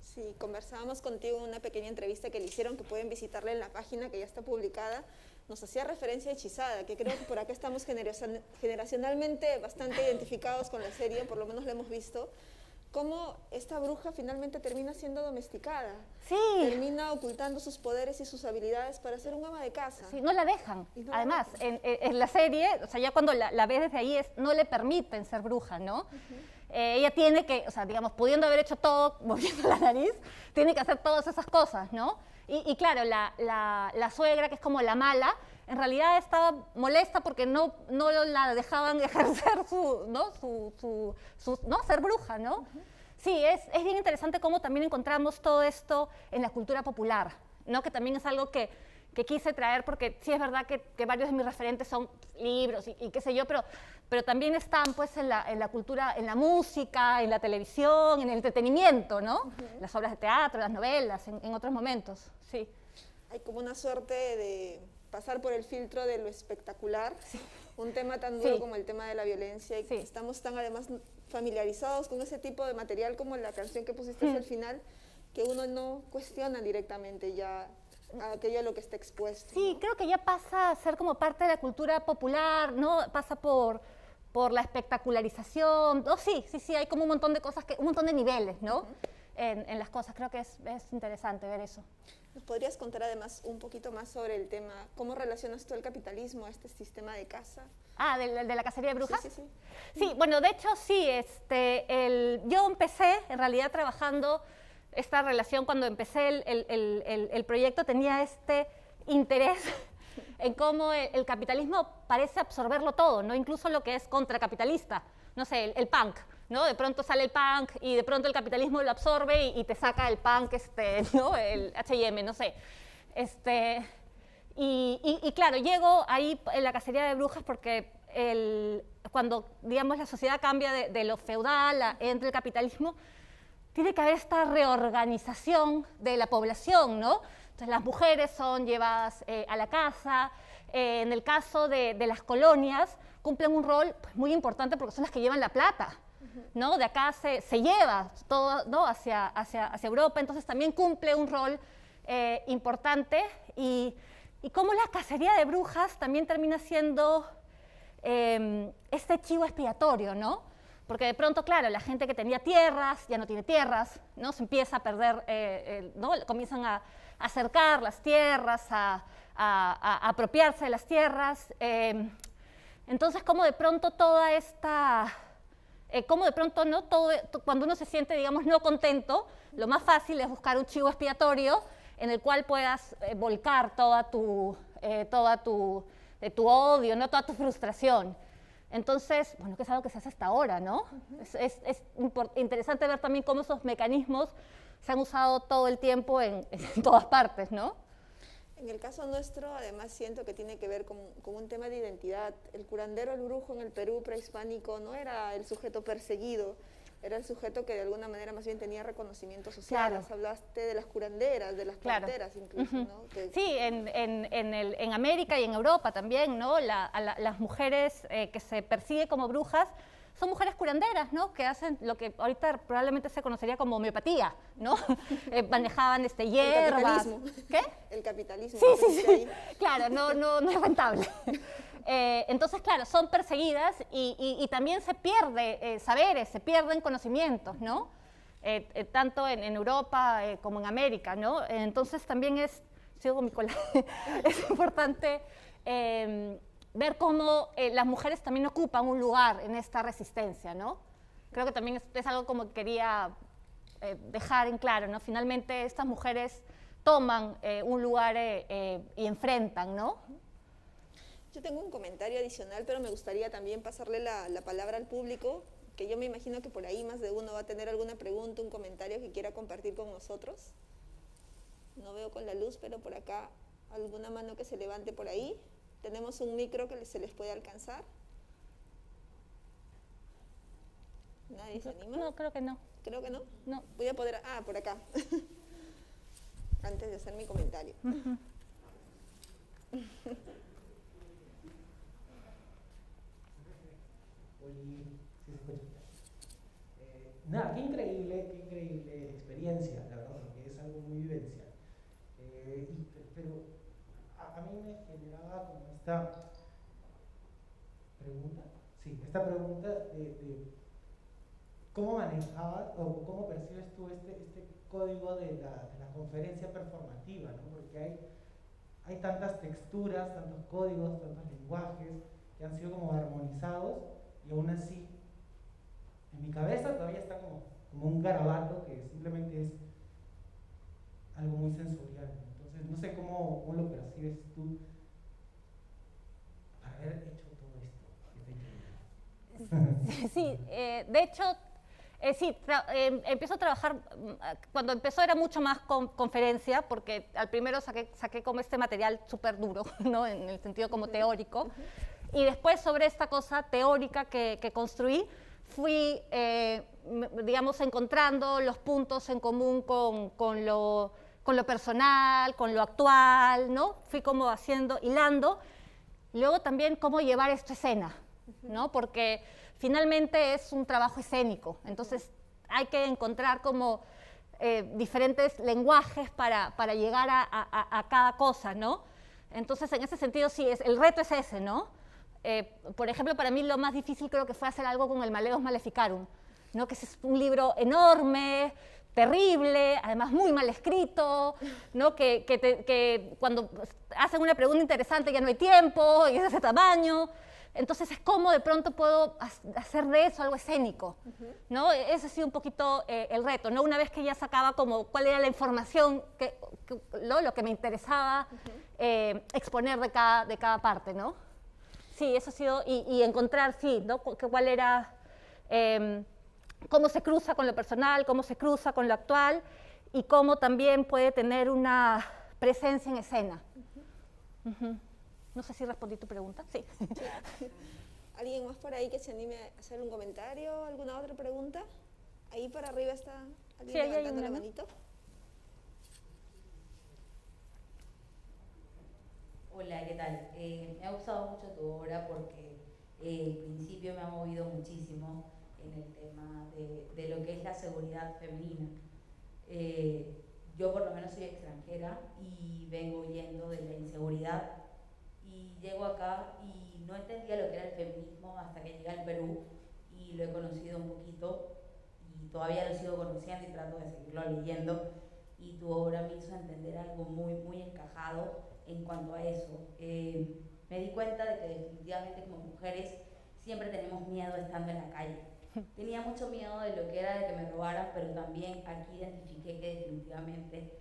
Sí, conversábamos contigo en una pequeña entrevista que le hicieron, que pueden visitarla en la página que ya está publicada. Nos hacía referencia a Hechizada, que creo que por acá estamos generacionalmente bastante identificados con la serie, por lo menos la hemos visto. Cómo esta bruja finalmente termina siendo domesticada. Sí. Termina ocultando sus poderes y sus habilidades para ser un ama de casa. Sí, no la dejan. Y no la Además, dejan. en la serie, o sea, ya cuando la ves desde ahí, no le permiten ser bruja, ¿no? Ella tiene que, o sea, digamos, pudiendo haber hecho todo, moviendo la nariz, tiene que hacer todas esas cosas, ¿no? Y claro, la suegra, que es como la mala, en realidad estaba molesta porque no la dejaban ejercer ser bruja, ¿no? Sí, es bien interesante cómo también encontramos todo esto en la cultura popular, ¿no? Que también es algo que quise traer, porque sí es verdad que varios de mis referentes son libros y qué sé yo, pero también están pues en la cultura, en la música, en la televisión, en el entretenimiento, ¿no? Las obras de teatro, las novelas, en otros momentos, sí. Hay como una suerte de pasar por el filtro de lo espectacular, un tema tan duro Sí. como el tema de la violencia, y Sí. estamos tan además familiarizados con ese tipo de material como la canción que pusiste al final, que uno no cuestiona directamente ya aquello a lo que está expuesto. Sí, ¿no? creo que ya pasa a ser como parte de la cultura popular, ¿no? Pasa por la espectacularización, ¿no? Sí, hay como un montón de cosas, un montón de niveles, ¿no? En las cosas, creo que es interesante ver eso. ¿Nos podrías contar además un poquito más sobre el tema? ¿Cómo relacionas tú el capitalismo a este sistema de casa? Ah, ¿de la cacería de brujas? Sí. Sí, bueno, de hecho sí, yo empecé en realidad trabajando esta relación cuando empecé el proyecto, tenía este interés en cómo el capitalismo parece absorberlo todo, ¿no? Incluso lo que es contracapitalista, no sé, el punk, ¿no? De pronto sale el punk y de pronto el capitalismo lo absorbe y te saca el punk, ¿no? El H&M, no sé. Y claro, llego ahí en la cacería de brujas porque cuando, digamos, la sociedad cambia de lo feudal entra el capitalismo, tiene que haber esta reorganización de la población, ¿no? Entonces las mujeres son llevadas a la casa, en el caso de las colonias cumplen un rol pues, muy importante porque son las que llevan la plata, ¿no? De acá se lleva todo, ¿no? hacia Europa, entonces también cumple un rol importante y cómo la cacería de brujas también termina siendo este chivo expiatorio, ¿no? Porque de pronto, claro, la gente que tenía tierras ya no tiene tierras, ¿no? Se empieza a perder, ¿no? Comienzan a acercar las tierras, a apropiarse de las tierras. Entonces, como de pronto toda esta... como de pronto, ¿no? Cuando uno se siente, digamos, no contento, lo más fácil es buscar un chivo expiatorio en el cual puedas volcar toda tu odio, ¿no? Toda tu frustración. Entonces, bueno, que es algo que se hace hasta ahora, ¿no? Es interesante ver también cómo esos mecanismos se han usado todo el tiempo en todas partes, ¿no? En el caso nuestro, además, siento que tiene que ver con un tema de identidad. El curandero, el brujo en el Perú prehispánico no era el sujeto perseguido, era el sujeto que de alguna manera más bien tenía reconocimiento social. Claro. Hablaste de las curanderas, de las parteras incluso, ¿no? Sí, en América y en Europa también, ¿no? Las mujeres que se persigue como brujas son mujeres curanderas, ¿no? Que hacen lo que ahorita probablemente se conocería como homeopatía, ¿no? Manejaban hierbas. El capitalismo. ¿Qué? El capitalismo. Sí. Claro, no es rentable. Entonces, claro, son perseguidas y también se pierde saberes, se pierden conocimientos, ¿no? Tanto en Europa como en América, ¿no? Entonces también sigo con mi cola, es importante ver cómo las mujeres también ocupan un lugar en esta resistencia, ¿no? Creo que también es algo como que quería dejar en claro, ¿no? Finalmente estas mujeres toman un lugar y enfrentan, ¿no? Yo tengo un comentario adicional, pero me gustaría también pasarle la palabra al público, que yo me imagino que por ahí más de uno va a tener alguna pregunta, un comentario que quiera compartir con nosotros. No veo con la luz, pero por acá alguna mano que se levante por ahí. Tenemos un micro que se les puede alcanzar. ¿Nadie se anima? No, creo que no. Creo que no. No. Voy a poder... Ah, por acá. Antes de hacer mi comentario. Nada, qué increíble experiencia, la verdad, porque es algo muy vivencial. Pero a mí me generaba como esta pregunta de cómo manejabas o cómo percibes tú este código de la conferencia performativa, ¿no? Porque hay tantas texturas, tantos códigos, tantos lenguajes que han sido como armonizados y aún así en mi cabeza todavía está como un garabato que simplemente es algo muy sensorial. Entonces no sé cómo lo percibes tú haber hecho todo esto. Sí, de hecho, sí, empiezo a trabajar, cuando empezó era mucho más conferencia, porque al primero saqué como este material súper duro, ¿no? En el sentido como teórico, y después sobre esta cosa teórica que construí, fui, digamos, encontrando los puntos en común con lo personal, con lo actual, ¿no? Fui como hilando. Luego también cómo llevar esto a escena, ¿no? Porque finalmente es un trabajo escénico, entonces hay que encontrar como diferentes lenguajes para llegar a cada cosa, ¿no? Entonces, en ese sentido, sí, el reto es ese, ¿no? Por ejemplo, para mí lo más difícil creo que fue hacer algo con el Maleus Maleficarum, ¿no? Que es un libro enorme, terrible, además muy mal escrito, ¿no? Que cuando hacen una pregunta interesante ya no hay tiempo, y es de ese tamaño. Entonces es como de pronto puedo hacer de eso algo escénico, ¿no? Ese ha sido un poquito el reto, ¿no? Una vez que ya sacaba como cuál era la información, lo que me interesaba exponer de cada parte, ¿no? Sí, eso ha sido, y encontrar, sí, ¿no? Cuál era, cómo se cruza con lo personal, cómo se cruza con lo actual, y cómo también puede tener una presencia en escena. No sé si respondí tu pregunta. Sí. Sí. ¿Alguien más por ahí que se anime a hacer un comentario? ¿Alguna otra pregunta? Ahí para arriba está alguien Sí, levantando la manito. Hola, ¿qué tal? Me ha gustado mucho tu obra porque el principio me ha movido muchísimo en el tema de lo que es la seguridad femenina. Yo por lo menos soy extranjera y vengo huyendo de la inseguridad y llego acá y no entendía lo que era el feminismo hasta que llegué al Perú y lo he conocido un poquito y todavía lo sigo conociendo y trato de seguirlo leyendo, y tu obra me hizo entender algo muy, muy encajado en cuanto a eso. Me di cuenta de que definitivamente como mujeres siempre tenemos miedo estando en la calle. Tenía mucho miedo de lo que era de que me robaran, pero también aquí identifiqué que definitivamente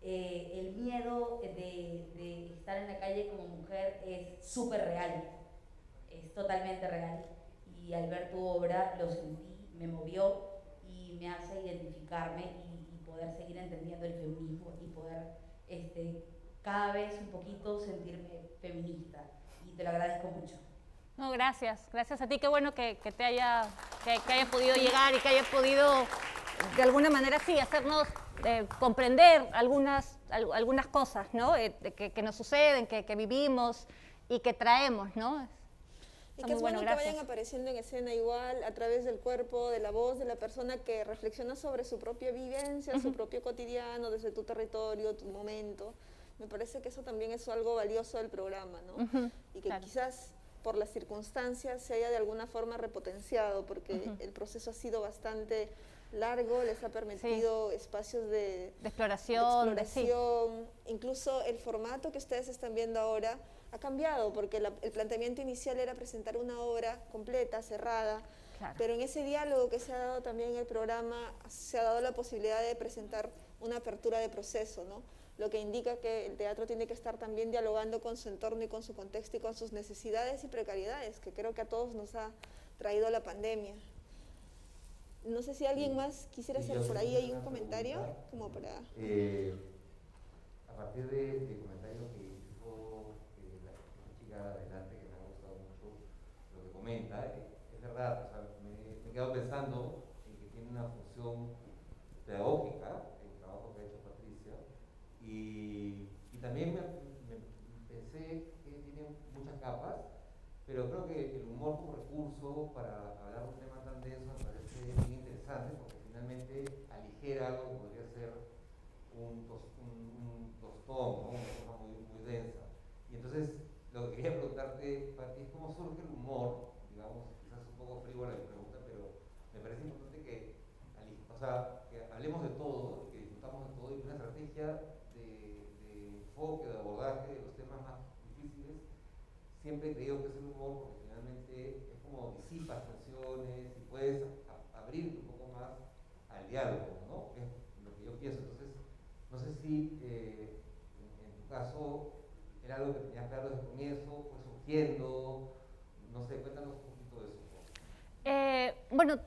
El miedo de estar en la calle como mujer es súper real, es totalmente real, y al ver tu obra lo sentí, me movió y me hace identificarme y poder seguir entendiendo el feminismo y poder cada vez un poquito sentirme feminista, y te lo agradezco mucho. No, gracias a ti, qué bueno que haya podido llegar y que haya podido de alguna manera sí hacernos comprender algunas cosas, ¿no? Que nos suceden, que vivimos y que traemos, ¿no? Y que es bueno que vayan apareciendo en escena igual a través del cuerpo, de la voz de la persona que reflexiona sobre su propia vivencia, su propio cotidiano, desde tu territorio, tu momento. Me parece que eso también es algo valioso del programa, ¿no? Y que quizás por las circunstancias se haya de alguna forma repotenciado, porque el proceso ha sido bastante largo, les ha permitido espacios de exploración. Incluso el formato que ustedes están viendo ahora ha cambiado, porque el planteamiento inicial era presentar una obra completa, cerrada, pero en ese diálogo que se ha dado también en el programa se ha dado la posibilidad de presentar una apertura de proceso, ¿no? Lo que indica que el teatro tiene que estar también dialogando con su entorno y con su contexto y con sus necesidades y precariedades, que creo que a todos nos ha traído la pandemia. No sé si alguien más quisiera hacer por ahí, hay un comentario como para... a partir del comentario que hizo la chica adelante, que me ha gustado mucho lo que comenta, es verdad, o sea, me he quedado pensando en que tiene una función pedagógica, el trabajo que ha hecho Patricia, y también pensé que tiene muchas capas, pero creo que el humor como recurso para hablar de un tema tan denso me parece bien interesante, porque finalmente aligera algo que podría ser un tostón, ¿no? Una cosa muy densa. Y entonces, lo que quería preguntarte, Pati, es cómo surge el humor, digamos, quizás un poco frívola la pregunta, pero me parece importante que hablemos de todo, que discutamos de todo, y una estrategia de enfoque, de abordaje de los temas más difíciles. Siempre he creído que es el humor, porque finalmente es como disipas tensiones y puedes abrirte un poco más al diálogo, ¿no? Es lo que yo pienso. Entonces, no sé si en tu caso era algo que tenías claro desde el comienzo, fue surgiendo, no sé, cuéntanos un poquito de eso. Bueno,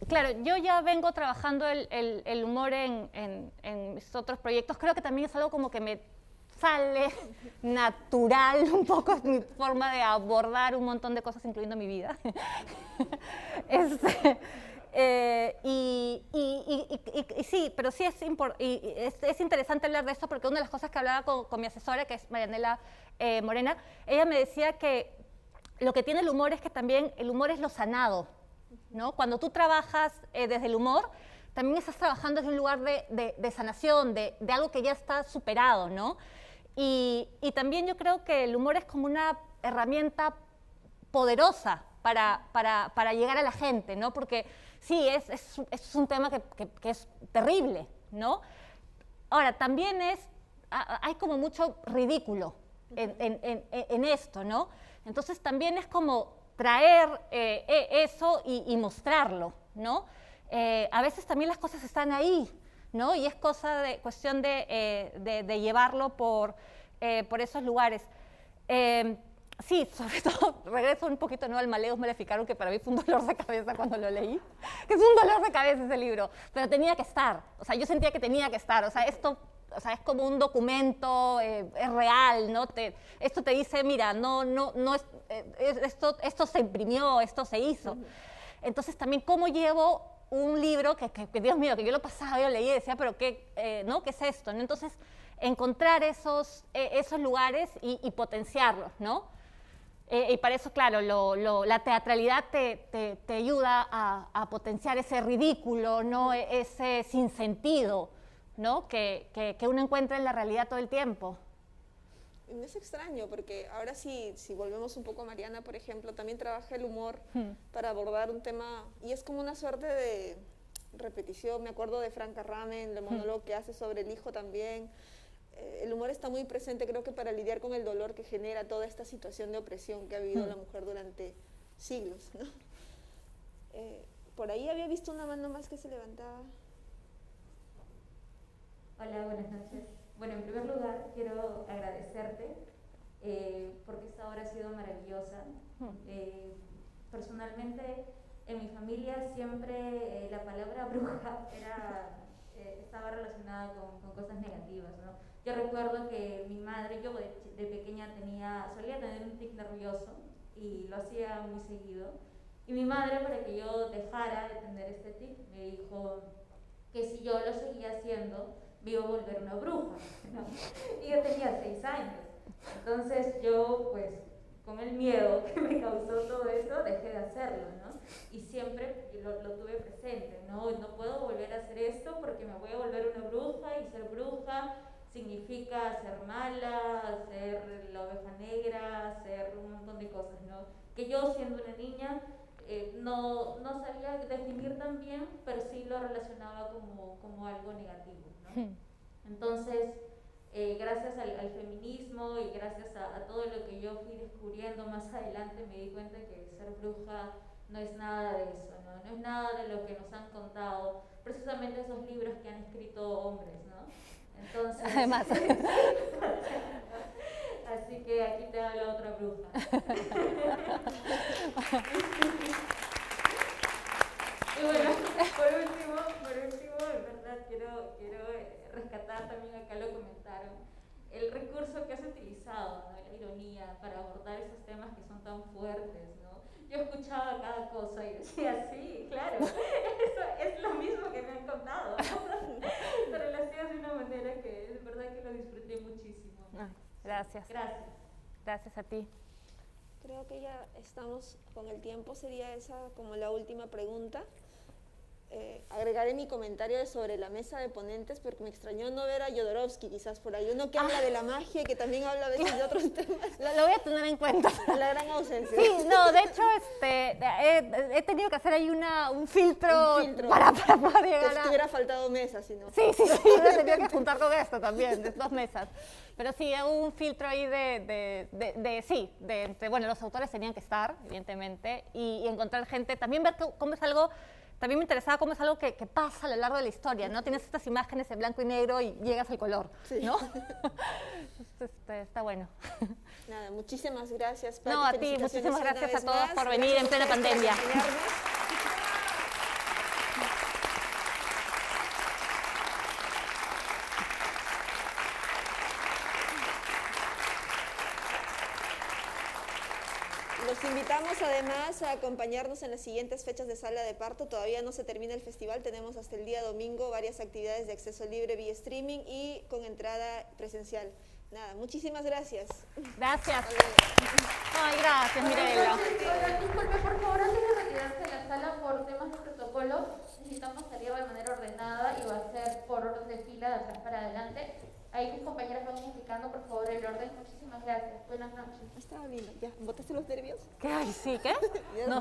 claro, yo ya vengo trabajando el humor en mis otros proyectos. Creo que también es algo como que me sale natural, un poco es mi forma de abordar un montón de cosas, incluyendo mi vida. Sí, pero sí es interesante hablar de esto, porque una de las cosas que hablaba con mi asesora, que es Marianela Morena, ella me decía que lo que tiene el humor es que también el humor es lo sanado, ¿no? Cuando tú trabajas desde el humor, también estás trabajando desde un lugar de sanación, de algo que ya está superado, ¿no? Y también yo creo que el humor es como una herramienta poderosa para llegar a la gente, ¿no? Porque sí, es un tema que es terrible, ¿no? Ahora, también hay como mucho ridículo en esto, ¿no? Entonces también es como traer eso y mostrarlo, ¿no? A veces también las cosas están ahí, ¿no? Y es cuestión de llevarlo por esos lugares. Sí, sobre todo, regreso un poquito al Maleus Maleficarum, que para mí fue un dolor de cabeza cuando lo leí, que es un dolor de cabeza ese libro, pero tenía que estar, o sea, yo sentía que tenía que estar, o sea, esto, o sea, es como un documento, es real, ¿no? Esto te dice, mira, esto se imprimió, esto se hizo. Entonces también cómo llevo un libro que Dios mío, que yo lo pasaba, yo lo leía y decía, pero ¿qué, ¿no? ¿Qué es esto? ¿No? Entonces, encontrar esos lugares y potenciarlos, ¿no? Y para eso, claro, la teatralidad te ayuda a potenciar ese ridículo, ¿no? Ese sinsentido, ¿no? Que uno encuentra en la realidad todo el tiempo. No es extraño, porque ahora si volvemos un poco a Mariana, por ejemplo, también trabaja el humor para abordar un tema, y es como una suerte de repetición. Me acuerdo de Franca Ramen, el monólogo que hace sobre el hijo también. El humor está muy presente, creo que para lidiar con el dolor que genera toda esta situación de opresión que ha vivido la mujer durante siglos, ¿no? Por ahí había visto una mano más que se levantaba. Hola, buenas noches. Bueno, en primer lugar, quiero agradecerte porque esta obra ha sido maravillosa. Personalmente, en mi familia siempre la palabra bruja estaba relacionada con cosas negativas, ¿no? Yo recuerdo que mi madre, yo de pequeña solía tener un tic nervioso y lo hacía muy seguido. Y mi madre, para que yo dejara de tener este tic, me dijo que si yo lo seguía haciendo, me iba a volver una bruja, ¿no? Y yo tenía 6 años. Entonces yo, pues, con el miedo que me causó todo eso, dejé de hacerlo, ¿no? Y siempre lo tuve presente, ¿no? No puedo volver a hacer esto porque me voy a volver una bruja, y ser bruja significa ser mala, ser la oveja negra, ser un montón de cosas, ¿no? Que yo, siendo una niña, no sabía definir tan bien, pero sí lo relacionaba como algo negativo, ¿no? Entonces, gracias al feminismo y gracias a todo lo que yo fui descubriendo más adelante, me di cuenta que ser bruja no es nada de eso, ¿no? No es nada de lo que nos han contado, precisamente esos libros que han escrito hombres, ¿no? Entonces, además. Así que aquí te habla otra bruja. Y bueno, por último, en verdad quiero rescatar, también acá lo comentaron, el recurso que has utilizado, ¿no? La ironía para abordar esos temas que son tan fuertes, ¿no? Yo escuchaba cada cosa y decía, sí, claro, eso es lo mismo que me han contado, ¿no? Pero lo hacías de una manera que es verdad que lo disfruté muchísimo. Gracias. Gracias. Gracias a ti. Creo que ya estamos con el tiempo, sería esa como la última pregunta. Agregaré mi comentario sobre la mesa de ponentes porque me extrañó no ver a Jodorowsky quizás por ahí, uno que habla de la magia y que también habla a veces de otros temas. Lo voy a tener en cuenta. La gran ausencia. Sí, no, de hecho he tenido que hacer ahí un filtro, para poder llegar a... Te hubiera faltado mesas, si no. Sí, me he tenido que juntar con esto también, de 2 mesas. Pero sí, un filtro ahí bueno, los autores tenían que estar, evidentemente, y encontrar gente, también ver cómo es algo. También me interesaba cómo es algo que pasa a lo largo de la historia, ¿no? Tienes estas imágenes en blanco y negro y llegas al color, ¿no? Está bueno. Nada, muchísimas gracias, Pati. No, a ti, muchísimas gracias a todos por venir en plena pandemia. Los invitamos además a acompañarnos en las siguientes fechas de Sala de Parto. Todavía no se termina el festival, tenemos hasta el día domingo varias actividades de acceso libre vía streaming y con entrada presencial. Nada, muchísimas gracias. Gracias. Ay, gracias, Mirela. Disculpe, por favor, antes de retirarse de la sala por temas de protocolo, necesitamos salir de manera ordenada y va a ser por orden de fila de atrás para adelante. Ahí mis compañeras van indicando, por favor, el orden. Muchísimas gracias. Buenas noches. Estaba linda. ¿Ya? ¿Botaste los nervios? ¿Qué? Ay, sí, ¿qué? No,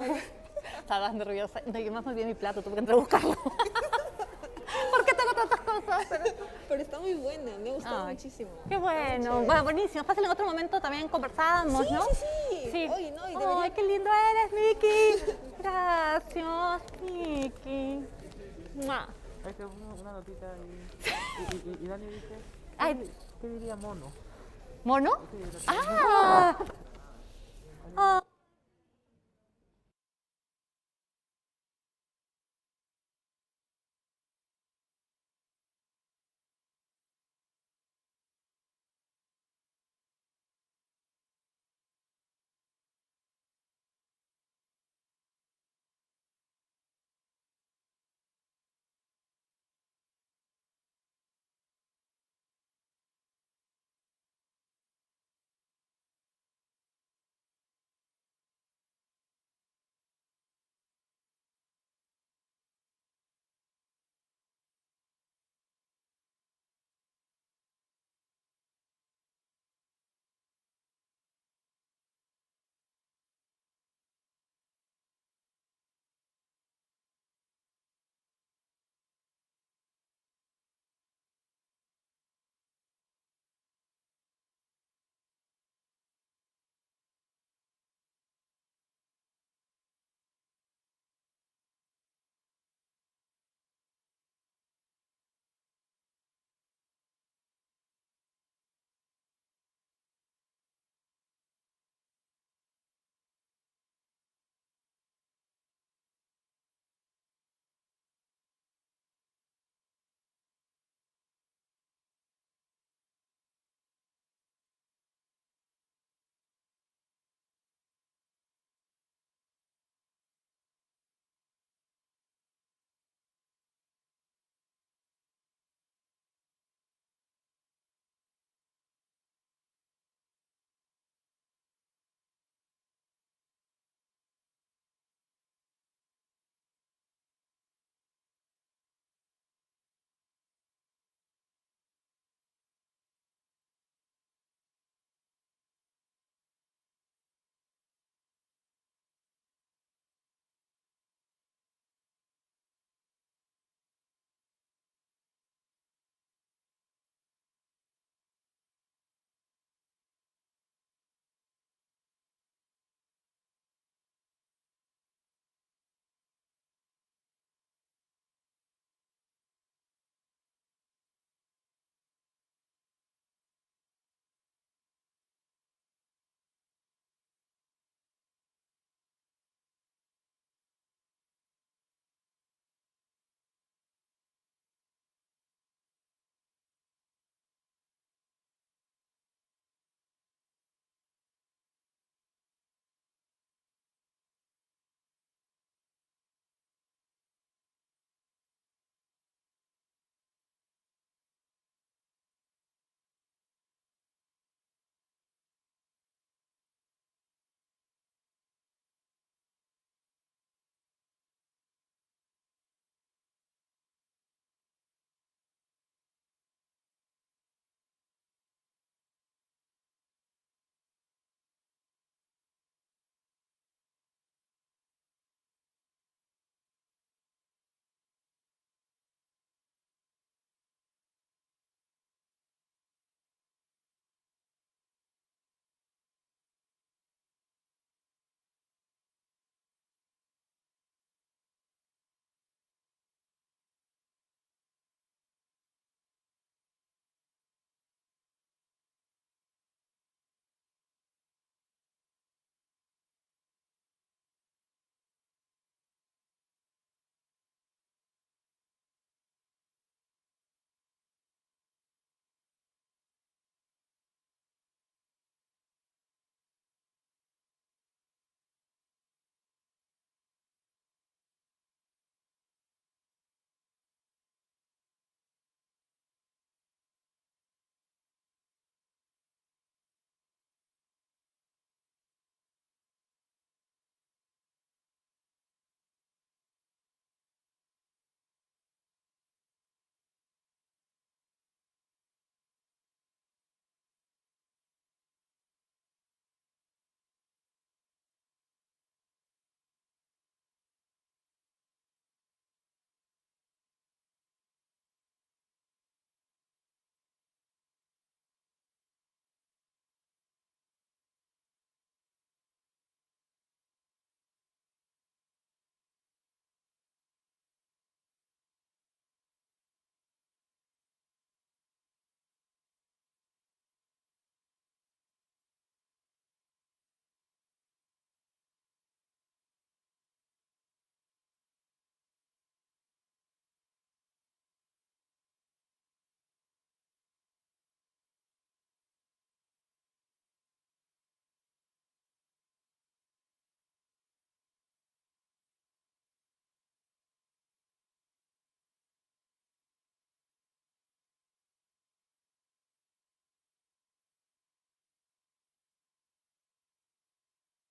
estabas nerviosa. No, yo más me olvidé mi plato, tuve que entrar a buscarlo. ¿Por qué tengo tantas cosas? Pero está muy buena, me ha gustado muchísimo. Qué bueno. Bueno, buenísimo. Fácil, en otro momento también conversábamos, ¿no? Sí. Oye, no, y Ay, qué lindo eres, Miki. Gracias, Miki. Hay que una notita y Dani dice, ¿qué diría mono? ¿Mono? Sí, ¡Ah!